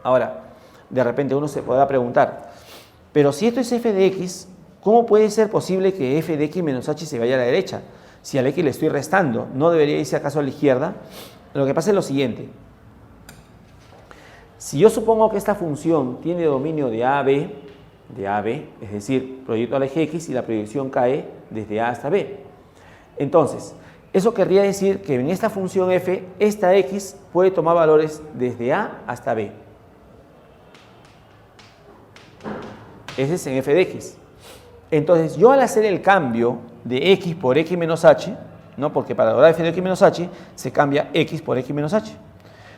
Ahora, de repente uno se podrá preguntar, pero si esto es f de x, ¿cómo puede ser posible que f de x menos h se vaya a la derecha? Si al x le estoy restando, ¿no debería irse acaso a la izquierda? Lo que pasa es lo siguiente. Si yo supongo que esta función tiene dominio de A a B, es decir, proyecto al eje X y la proyección cae desde A hasta B. Entonces, eso querría decir que en esta función f, esta X puede tomar valores desde A hasta B. Ese es en f de X. Entonces, yo al hacer el cambio de X por X menos H, ¿no? Porque para lograr f de x menos h se cambia x por x menos h.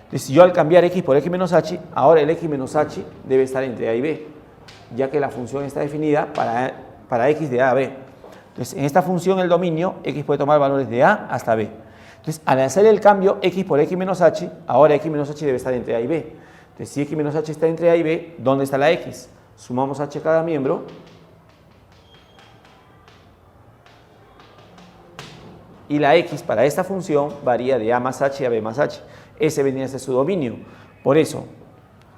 Entonces, si yo al cambiar x por x menos h, ahora el x menos h debe estar entre a y b, ya que la función está definida para x de a a b. Entonces, en esta función el dominio, x puede tomar valores de a hasta b. Entonces, al hacer el cambio x por x menos h, ahora x menos h debe estar entre a y b. Entonces, si x menos h está entre a y b, ¿dónde está la x? Sumamos h cada miembro. Y la x para esta función varía de a más h a b más h. Ese vendría a ser su dominio. Por eso,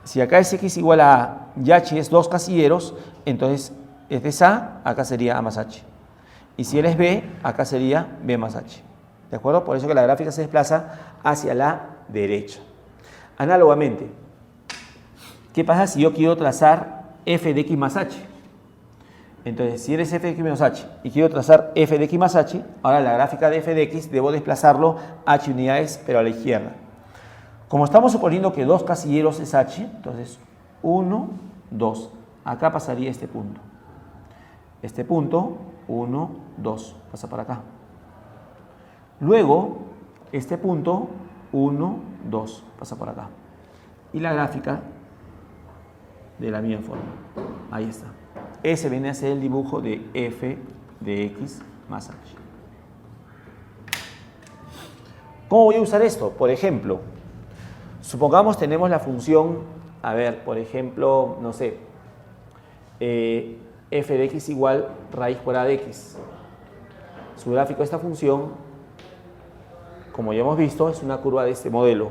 si acá es x igual a a y h es dos casilleros, entonces este es a, acá sería a más h. Y si él es b, acá sería b más h. ¿De acuerdo? Por eso que la gráfica se desplaza hacia la derecha. Análogamente, ¿qué pasa si yo quiero trazar f de x más h? Entonces, si eres f de x menos h y quiero trazar f de x más h, ahora la gráfica de f de x debo desplazarlo h unidades, pero a la izquierda. Como estamos suponiendo que dos casilleros es h, entonces 1, 2. Acá pasaría este punto. Este punto, 1, 2. Pasa para acá. Luego, este punto, 1, 2. Pasa por acá. Y la gráfica de la misma forma. Ahí está. Ese viene a ser el dibujo de f de x más h. ¿Cómo voy a usar esto? Por ejemplo, supongamos tenemos la función, a ver, por ejemplo, no sé, f de x igual raíz cuadrada de x. Su gráfico de esta función, como ya hemos visto, es una curva de este modelo,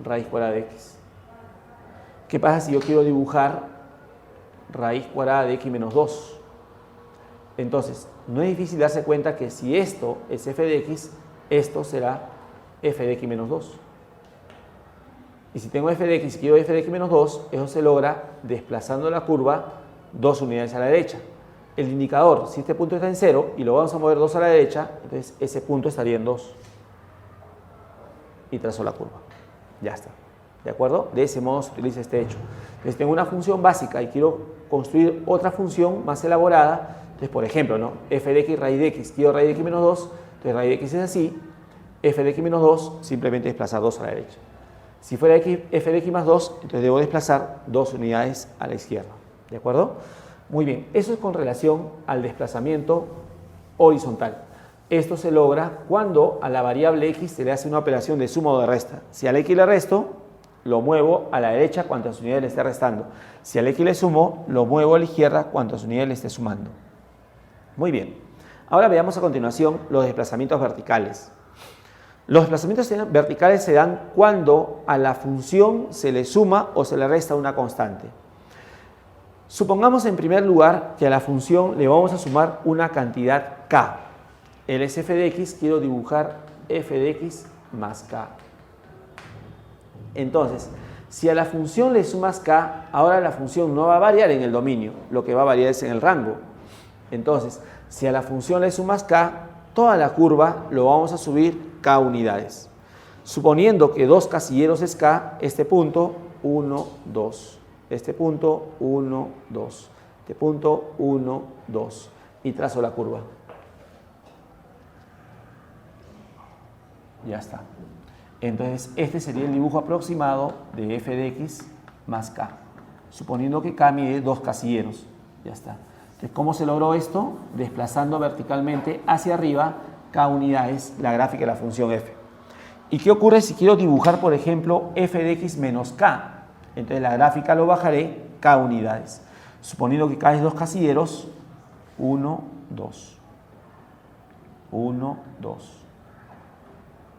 raíz cuadrada de x. ¿Qué pasa si yo quiero dibujar raíz cuadrada de x menos 2? Entonces, no es difícil darse cuenta que si esto es f de x, esto será f de x menos 2. Y si tengo f de x y quiero f de x menos 2, eso se logra desplazando la curva 2 unidades a la derecha. El indicador, si este punto está en 0 y lo vamos a mover 2 a la derecha, entonces ese punto estaría en 2. Y trazo la curva. Ya está. ¿De acuerdo? De ese modo se utiliza este hecho. Entonces tengo una función básica y quiero construir otra función más elaborada. Entonces, por ejemplo, ¿no? f de x raíz de x, quiero raíz de x menos 2, entonces raíz de x es así, f de x menos 2, simplemente desplazar 2 a la derecha. Si fuera f de x más 2, entonces debo desplazar 2 unidades a la izquierda. ¿De acuerdo? Muy bien, eso es con relación al desplazamiento horizontal. Esto se logra cuando a la variable x se le hace una operación de suma o de resta. Si al x le resto, lo muevo a la derecha cuantas unidades le esté restando. Si al x le sumo, lo muevo a la izquierda cuantas unidades le esté sumando. Muy bien. Ahora veamos a continuación los desplazamientos verticales. Los desplazamientos verticales se dan cuando a la función se le suma o se le resta una constante. Supongamos en primer lugar que a la función le vamos a sumar una cantidad k. Él es f de x, quiero dibujar f de x más k. Entonces, si a la función le sumas k, ahora la función no va a variar en el dominio, lo que va a variar es en el rango. Entonces, si a la función le sumas k, toda la curva lo vamos a subir k unidades. Suponiendo que 2 casilleros es k, este punto 1, 2. Este punto 1, 2. Este punto 1, 2. Y trazo la curva. Ya está. Entonces, este sería el dibujo aproximado de f de x más k. Suponiendo que k mide 2 casilleros. Ya está. Entonces, ¿cómo se logró esto? Desplazando verticalmente hacia arriba k unidades la gráfica de la función f. ¿Y qué ocurre si quiero dibujar, por ejemplo, f de x menos k? Entonces la gráfica lo bajaré k unidades. Suponiendo que k es 2 casilleros, 1, 2. 1, 2.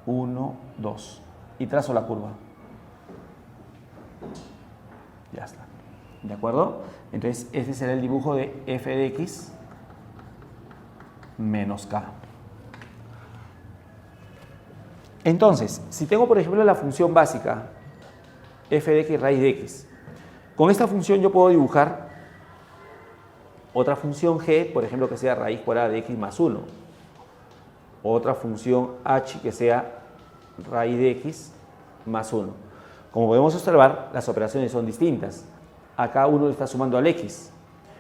1, 2. Y trazo la curva. Ya está. ¿De acuerdo? Entonces este será el dibujo de f de x menos k. Entonces, si tengo por ejemplo la función básica f de x raíz de x, con esta función yo puedo dibujar otra función g, por ejemplo que sea raíz cuadrada de x más 1, otra función h que sea raíz de x más 1. Como podemos observar, las operaciones son distintas. Acá uno le está sumando al x.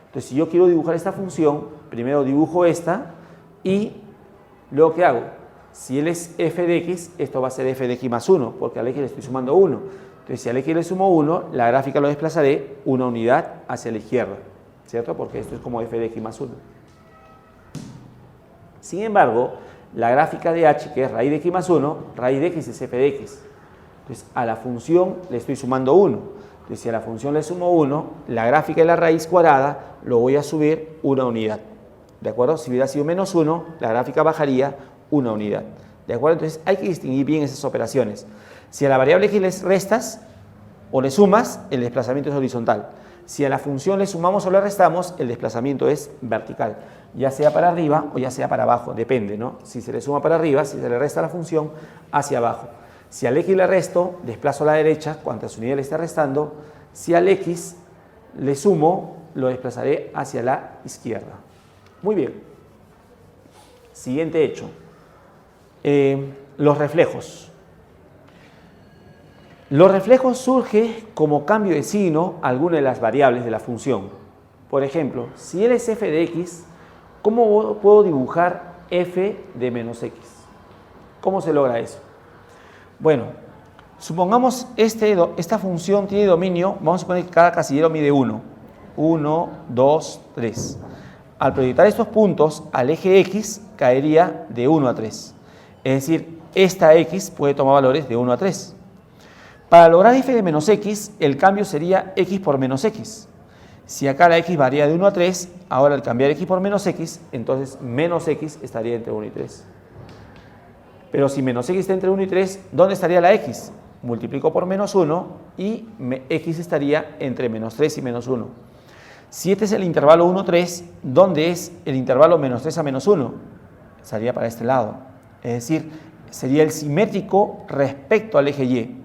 Entonces, si yo quiero dibujar esta función, primero dibujo esta y luego ¿qué hago? Si él es f de x, esto va a ser f de x más 1, porque al x le estoy sumando 1. Entonces, si al x le sumo 1, la gráfica lo desplazaré una unidad hacia la izquierda, ¿cierto? Porque esto es como f de x más 1. Sin embargo, la gráfica de h, que es raíz de x más 1, raíz de x es f de x. Entonces, a la función le estoy sumando 1. Entonces, si a la función le sumo 1, la gráfica de la raíz cuadrada lo voy a subir una unidad. ¿De acuerdo? Si hubiera sido menos 1, la gráfica bajaría una unidad. ¿De acuerdo? Entonces, hay que distinguir bien esas operaciones. Si a la variable x le restas o le sumas, el desplazamiento es horizontal. Si a la función le sumamos o le restamos, el desplazamiento es vertical. Ya sea para arriba o ya sea para abajo, depende, ¿no? Si se le suma para arriba, si se le resta a la función, hacia abajo. Si al x le resto, desplazo a la derecha, cuantas unidades le está restando. Si al x le sumo, lo desplazaré hacia la izquierda. Muy bien. Siguiente hecho. Los reflejos. Los reflejos surgen como cambio de signo a alguna de las variables de la función. Por ejemplo, si él es f de x, ¿cómo puedo dibujar f de menos x? ¿Cómo se logra eso? Bueno, supongamos esta función tiene dominio, vamos a suponer que cada casillero mide 1. 1, 2, 3. Al proyectar estos puntos al eje x caería de 1 a 3. Es decir, esta x puede tomar valores de 1 a 3. Para lograr f de menos x, el cambio sería x por menos x. Si acá la x varía de 1 a 3, ahora al cambiar x por menos x, entonces menos x estaría entre 1 y 3. Pero si menos x está entre 1 y 3, ¿dónde estaría la x? Multiplico por menos 1 y x estaría entre menos 3 y menos 1. Si este es el intervalo 1, 3, ¿dónde es el intervalo menos 3 a menos 1? Estaría para este lado. Es decir, sería el simétrico respecto al eje y.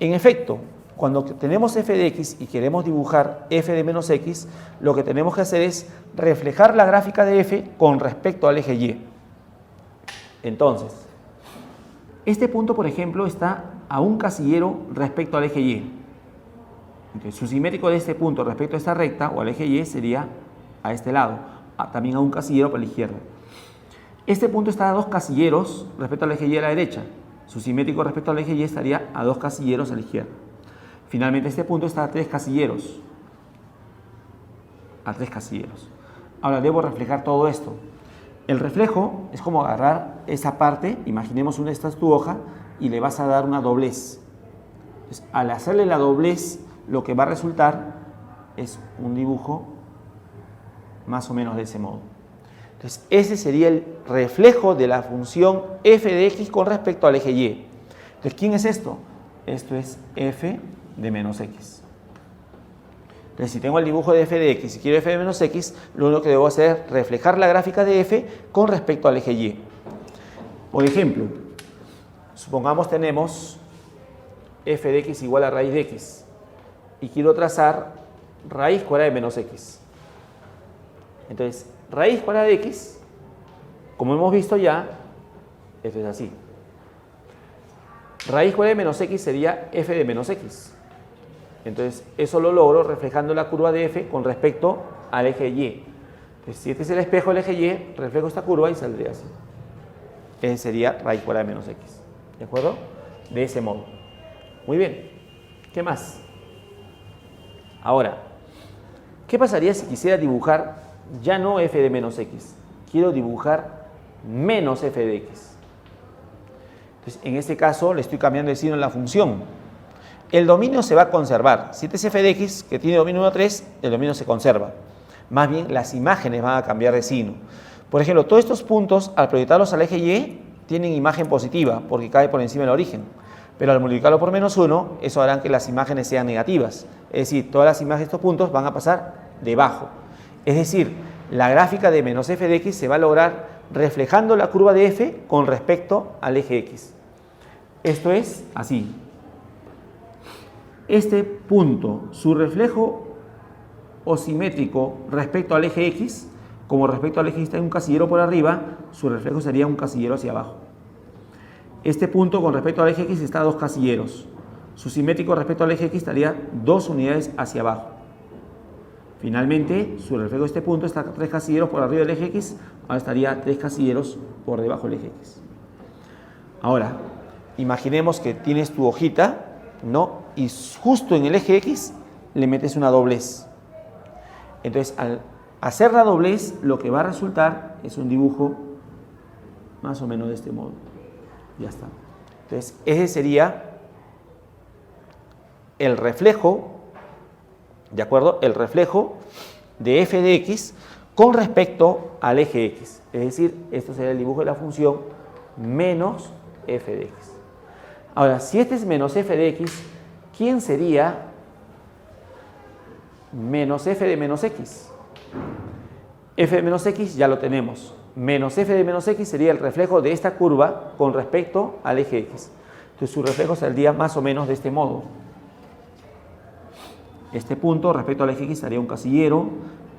En efecto, cuando tenemos f de x y queremos dibujar f de menos x, lo que tenemos que hacer es reflejar la gráfica de f con respecto al eje y. Entonces, este punto, por ejemplo, está a un casillero respecto al eje y. Entonces, su simétrico de este punto respecto a esta recta o al eje y sería a este lado, también a un casillero para la izquierda. Este punto está a 2 casilleros respecto al eje y a la derecha. Su simétrico respecto al eje y estaría a 2 casilleros a la izquierda. Finalmente, este punto está a 3 casilleros. A 3 casilleros. Ahora, debo reflejar todo esto. El reflejo es como agarrar esa parte, imaginemos esta es tu hoja, y le vas a dar una doblez. Entonces, al hacerle la doblez, lo que va a resultar es un dibujo más o menos de ese modo. Entonces, ese sería el reflejo de la función f de x con respecto al eje y. Entonces, ¿quién es esto? Esto es f de menos x. Entonces, si tengo el dibujo de f de x y quiero f de menos x, lo único que debo hacer es reflejar la gráfica de f con respecto al eje y. Por ejemplo, supongamos tenemos f de x igual a raíz de x y quiero trazar raíz cuadrada de menos x. Entonces, raíz cuadrada de x, como hemos visto ya, esto es así. Raíz cuadrada de menos x sería f de menos x. Entonces, eso lo logro reflejando la curva de f con respecto al eje y. Entonces, si este es el espejo del eje y, reflejo esta curva y saldría así. Ese sería raíz cuadrada de menos x. ¿De acuerdo? De ese modo. Muy bien. ¿Qué más? Ahora, ¿qué pasaría si quisiera dibujar ya no f de menos x? Quiero dibujar menos f de x. Entonces, en este caso, le estoy cambiando el signo en la función. El dominio se va a conservar. Si este es f de x, que tiene dominio 1, 3, el dominio se conserva. Más bien, las imágenes van a cambiar de signo. Por ejemplo, todos estos puntos, al proyectarlos al eje y, tienen imagen positiva, porque cae por encima del origen. Pero al multiplicarlo por menos 1, eso hará que las imágenes sean negativas. Es decir, todas las imágenes de estos puntos van a pasar debajo. Es decir, la gráfica de menos f de x se va a lograr reflejando la curva de f con respecto al eje x. Esto es así. Este punto, su reflejo osimétrico respecto al eje x, como respecto al eje x hay un casillero por arriba, su reflejo sería un casillero hacia abajo. Este punto con respecto al eje x está a 2 casilleros. Su simétrico respecto al eje x estaría 2 unidades hacia abajo. Finalmente, su reflejo de este punto está 3 casilleros por arriba del eje x, ahora estaría 3 casilleros por debajo del eje x. Ahora, imaginemos que tienes tu hojita, ¿no? Y justo en el eje x le metes una doblez. Entonces, al hacer la doblez, lo que va a resultar es un dibujo más o menos de este modo. Ya está. Entonces, ese sería el reflejo, ¿de acuerdo? El reflejo de f de x con respecto al eje x. Es decir, esto sería el dibujo de la función menos f de x. Ahora, si este es menos f de x, ¿quién sería menos f de menos x? F de menos x ya lo tenemos. Menos f de menos x sería el reflejo de esta curva con respecto al eje x. Entonces su reflejo saldría más o menos de este modo. Este punto respecto al eje x estaría un casillero,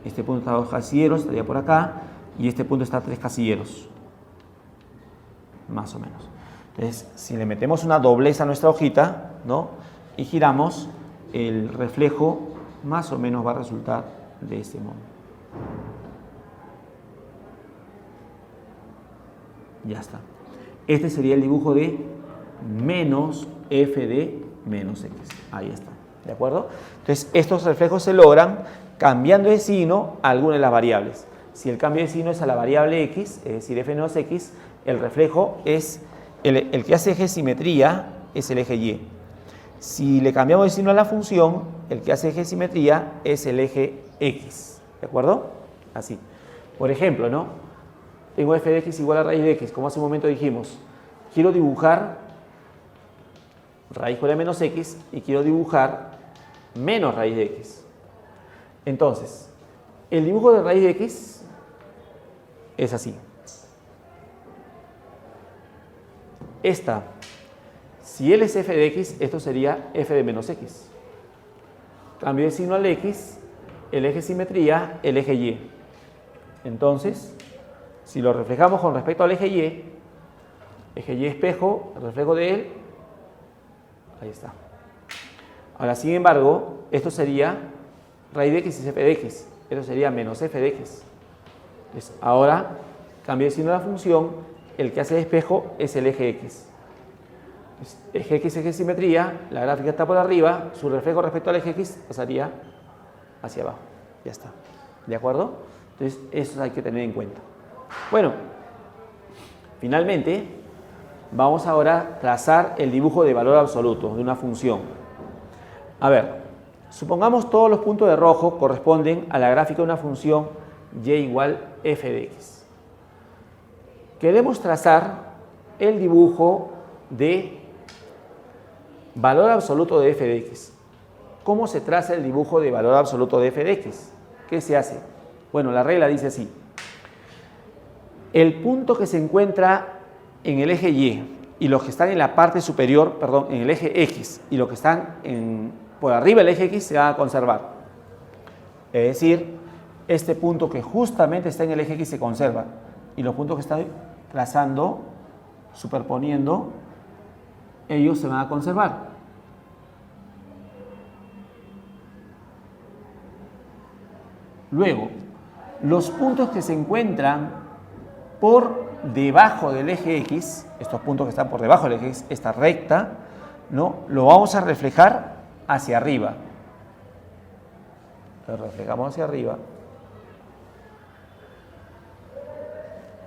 este punto está a 2 casilleros, estaría por acá, y este punto está a 3 casilleros. Más o menos. Entonces, si le metemos una doblez a nuestra hojita, ¿no? Y giramos, el reflejo más o menos va a resultar de este modo. Ya está. Este sería el dibujo de menos f de menos x. Ahí está. ¿De acuerdo? Entonces, estos reflejos se logran cambiando de signo a alguna de las variables. Si el cambio de signo es a la variable x, es decir, f menos x, el reflejo es el que hace eje simetría es el eje y. Si le cambiamos de signo a la función, el que hace eje simetría es el eje x. ¿De acuerdo? Así. Por ejemplo, ¿no? Tengo f de x igual a raíz de x, como hace un momento dijimos. Quiero dibujar raíz cuadrada de menos x y quiero dibujar menos raíz de x. Entonces, el dibujo de raíz de x es así. Esta, si L es f de x, esto sería f de menos x. Cambio de signo al x, el eje simetría, el eje y. Entonces, si lo reflejamos con respecto al eje y espejo, el reflejo de él, ahí está. Ahora, sin embargo, esto sería raíz de x es f de x, esto sería menos f de x. Entonces, ahora, cambio de signo de la función, el que hace de espejo es el eje x. Entonces, eje x, eje simetría, la gráfica está por arriba, su reflejo respecto al eje x pasaría hacia abajo. Ya está. ¿De acuerdo? Entonces, eso hay que tener en cuenta. Bueno, finalmente vamos ahora a trazar el dibujo de valor absoluto de una función. A ver, supongamos todos los puntos de rojo corresponden a la gráfica de una función y igual f de x. Queremos trazar el dibujo de valor absoluto de f de x. ¿Cómo se traza el dibujo de valor absoluto de f de x? ¿Qué se hace? Bueno, la regla dice así. El punto que se encuentra en el eje y los que están en la parte superior, perdón, en el eje x y los que están por arriba del eje x se van a conservar. Es decir, este punto que justamente está en el eje x se conserva y los puntos que estoy trazando, superponiendo, ellos se van a conservar. Luego, los puntos que se encuentran por debajo del eje X, estos puntos que están por debajo del eje X, esta recta, ¿no? Lo vamos a reflejar hacia arriba. Lo reflejamos hacia arriba.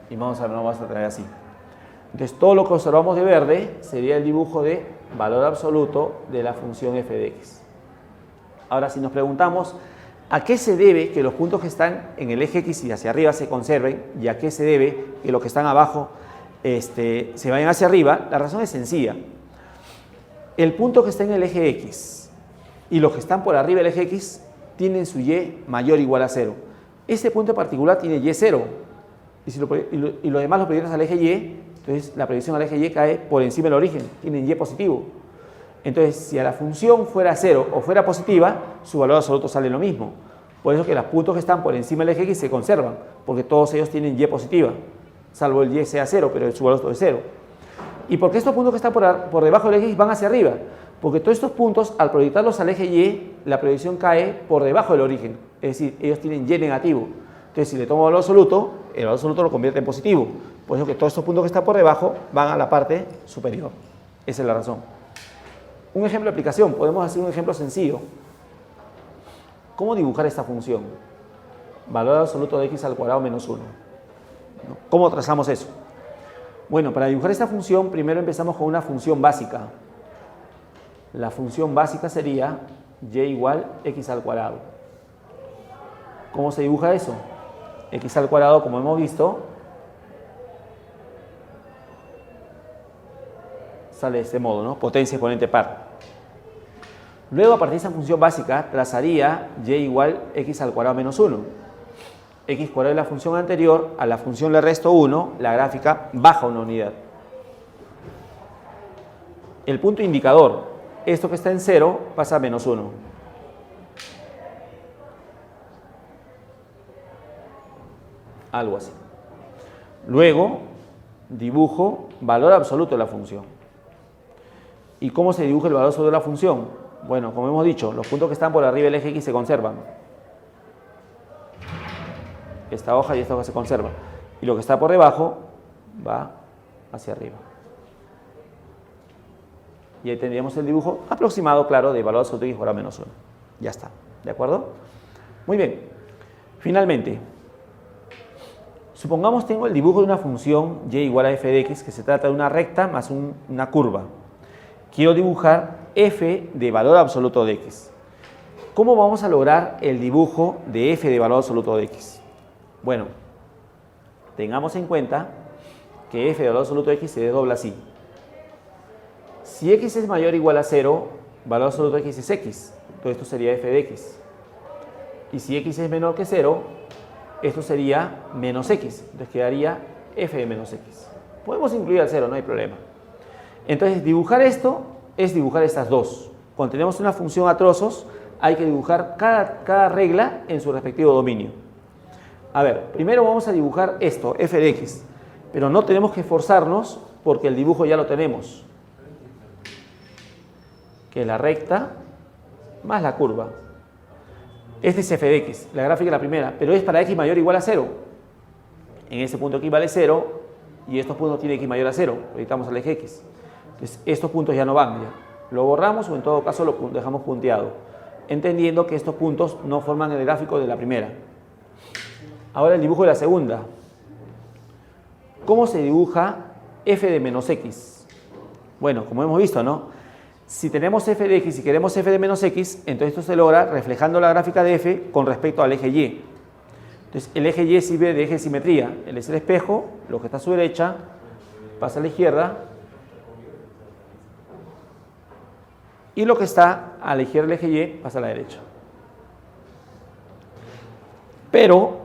Y vamos a traer así. Entonces, todo lo que observamos de verde sería el dibujo de valor absoluto de la función f de x. Ahora, si nos preguntamos ¿a qué se debe que los puntos que están en el eje X y hacia arriba se conserven? ¿Y a qué se debe que los que están abajo se vayan hacia arriba? La razón es sencilla. El punto que está en el eje X y los que están por arriba del eje X tienen su Y mayor o igual a 0. Ese punto en particular tiene Y 0. Y lo demás lo proyectas al eje Y, entonces la proyección al eje Y cae por encima del origen, tienen Y positivo. Entonces, si a la función fuera 0 o fuera positiva, su valor absoluto sale lo mismo. Por eso que los puntos que están por encima del eje X se conservan, porque todos ellos tienen Y positiva, salvo el Y sea 0, pero su valor absoluto es 0. ¿Y por qué estos puntos que están por debajo del eje X van hacia arriba? Porque todos estos puntos, al proyectarlos al eje Y, la proyección cae por debajo del origen, es decir, ellos tienen Y negativo. Entonces, si le tomo valor absoluto, el valor absoluto lo convierte en positivo. Por eso que todos estos puntos que están por debajo van a la parte superior. Esa es la razón. Un ejemplo de aplicación, podemos hacer un ejemplo sencillo. ¿Cómo dibujar esta función? Valor absoluto de x al cuadrado menos 1. ¿Cómo trazamos eso? Bueno, para dibujar esta función, primero empezamos con una función básica. La función básica sería y igual x al cuadrado. ¿Cómo se dibuja eso? X al cuadrado, como hemos visto, sale de este modo, ¿no? Potencia exponente par. Luego, a partir de esa función básica, trazaría y igual x al cuadrado menos 1. X cuadrado es la función anterior, a la función le resto 1, la gráfica baja una unidad. El punto indicador, esto que está en 0, pasa a menos 1. Algo así. Luego, dibujo valor absoluto de la función. ¿Y cómo se dibuja el valor absoluto de la función? Bueno, como hemos dicho, los puntos que están por arriba del eje X se conservan. Esta hoja y esta hoja se conservan. Y lo que está por debajo va hacia arriba. Y ahí tendríamos el dibujo aproximado, claro, de valor absoluto de x igual a menos 1. Ya está. ¿De acuerdo? Muy bien. Finalmente, supongamos tengo el dibujo de una función y igual a f de x, que se trata de una recta más una curva. Quiero dibujar f de valor absoluto de x. ¿Cómo vamos a lograr el dibujo de f de valor absoluto de x? Bueno, tengamos en cuenta que f de valor absoluto de x se desdobla así. Si x es mayor o igual a 0, valor absoluto de x es x. Entonces esto sería f de x. Y si x es menor que 0, esto sería menos x. Entonces quedaría f de menos x. Podemos incluir al 0, no hay problema. Entonces, dibujar esto es dibujar estas dos. Cuando tenemos una función a trozos, hay que dibujar cada regla en su respectivo dominio. A ver, primero vamos a dibujar esto, f de x, pero no tenemos que esforzarnos porque el dibujo ya lo tenemos, que es la recta más la curva. Este es f de x, la gráfica es la primera, pero es para x mayor o igual a 0. En ese punto aquí vale 0 y estos puntos tienen x mayor a 0, proyectamos al eje x. Entonces, estos puntos ya no van, ya. Lo borramos o en todo caso lo dejamos punteado, entendiendo que estos puntos no forman el gráfico de la primera. Ahora el dibujo de la segunda. ¿Cómo se dibuja f de menos x? Bueno, como hemos visto, ¿no? Si tenemos f de x y queremos f de menos x, entonces esto se logra reflejando la gráfica de f con respecto al eje y. Entonces, el eje y sirve de eje de simetría. Él es el espejo, lo que está a su derecha pasa a la izquierda, y lo que está a la izquierda del eje y pasa a la derecha. Pero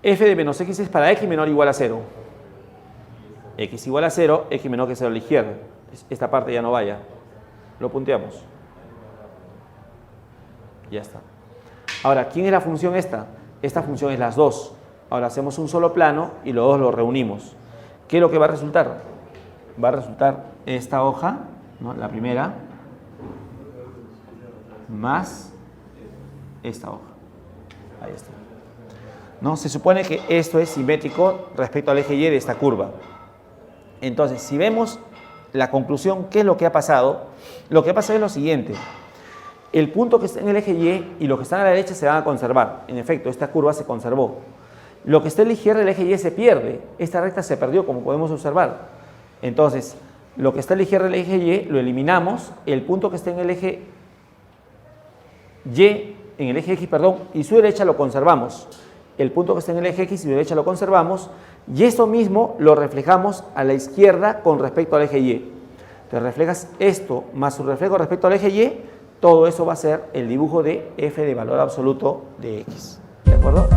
f de menos x es para x menor o igual a 0. X igual a 0, x menor que 0 a la izquierda. Esta parte ya no vaya. Lo punteamos. Ya está. Ahora, ¿quién es la función esta? Esta función es las dos. Ahora hacemos un solo plano y los dos los reunimos. ¿Qué es lo que va a resultar? Va a resultar esta hoja, ¿no? La primera, más esta hoja. Ahí está. ¿No? Se supone que esto es simétrico respecto al eje y de esta curva. Entonces, si vemos la conclusión, ¿qué es lo que ha pasado? Lo que ha pasado es lo siguiente. El punto que está en el eje y los que están a la derecha se van a conservar. En efecto, esta curva se conservó. Lo que está a la izquierda del eje y se pierde. Esta recta se perdió, como podemos observar. Entonces, lo que está a la izquierda del eje y lo eliminamos. El punto que está en el eje y, en el eje x, perdón, y su derecha lo conservamos. El punto que está en el eje x y su derecha lo conservamos. Y esto mismo lo reflejamos a la izquierda con respecto al eje y. Entonces, reflejas esto más su reflejo respecto al eje y. Todo eso va a ser el dibujo de f de valor absoluto de x. ¿De acuerdo?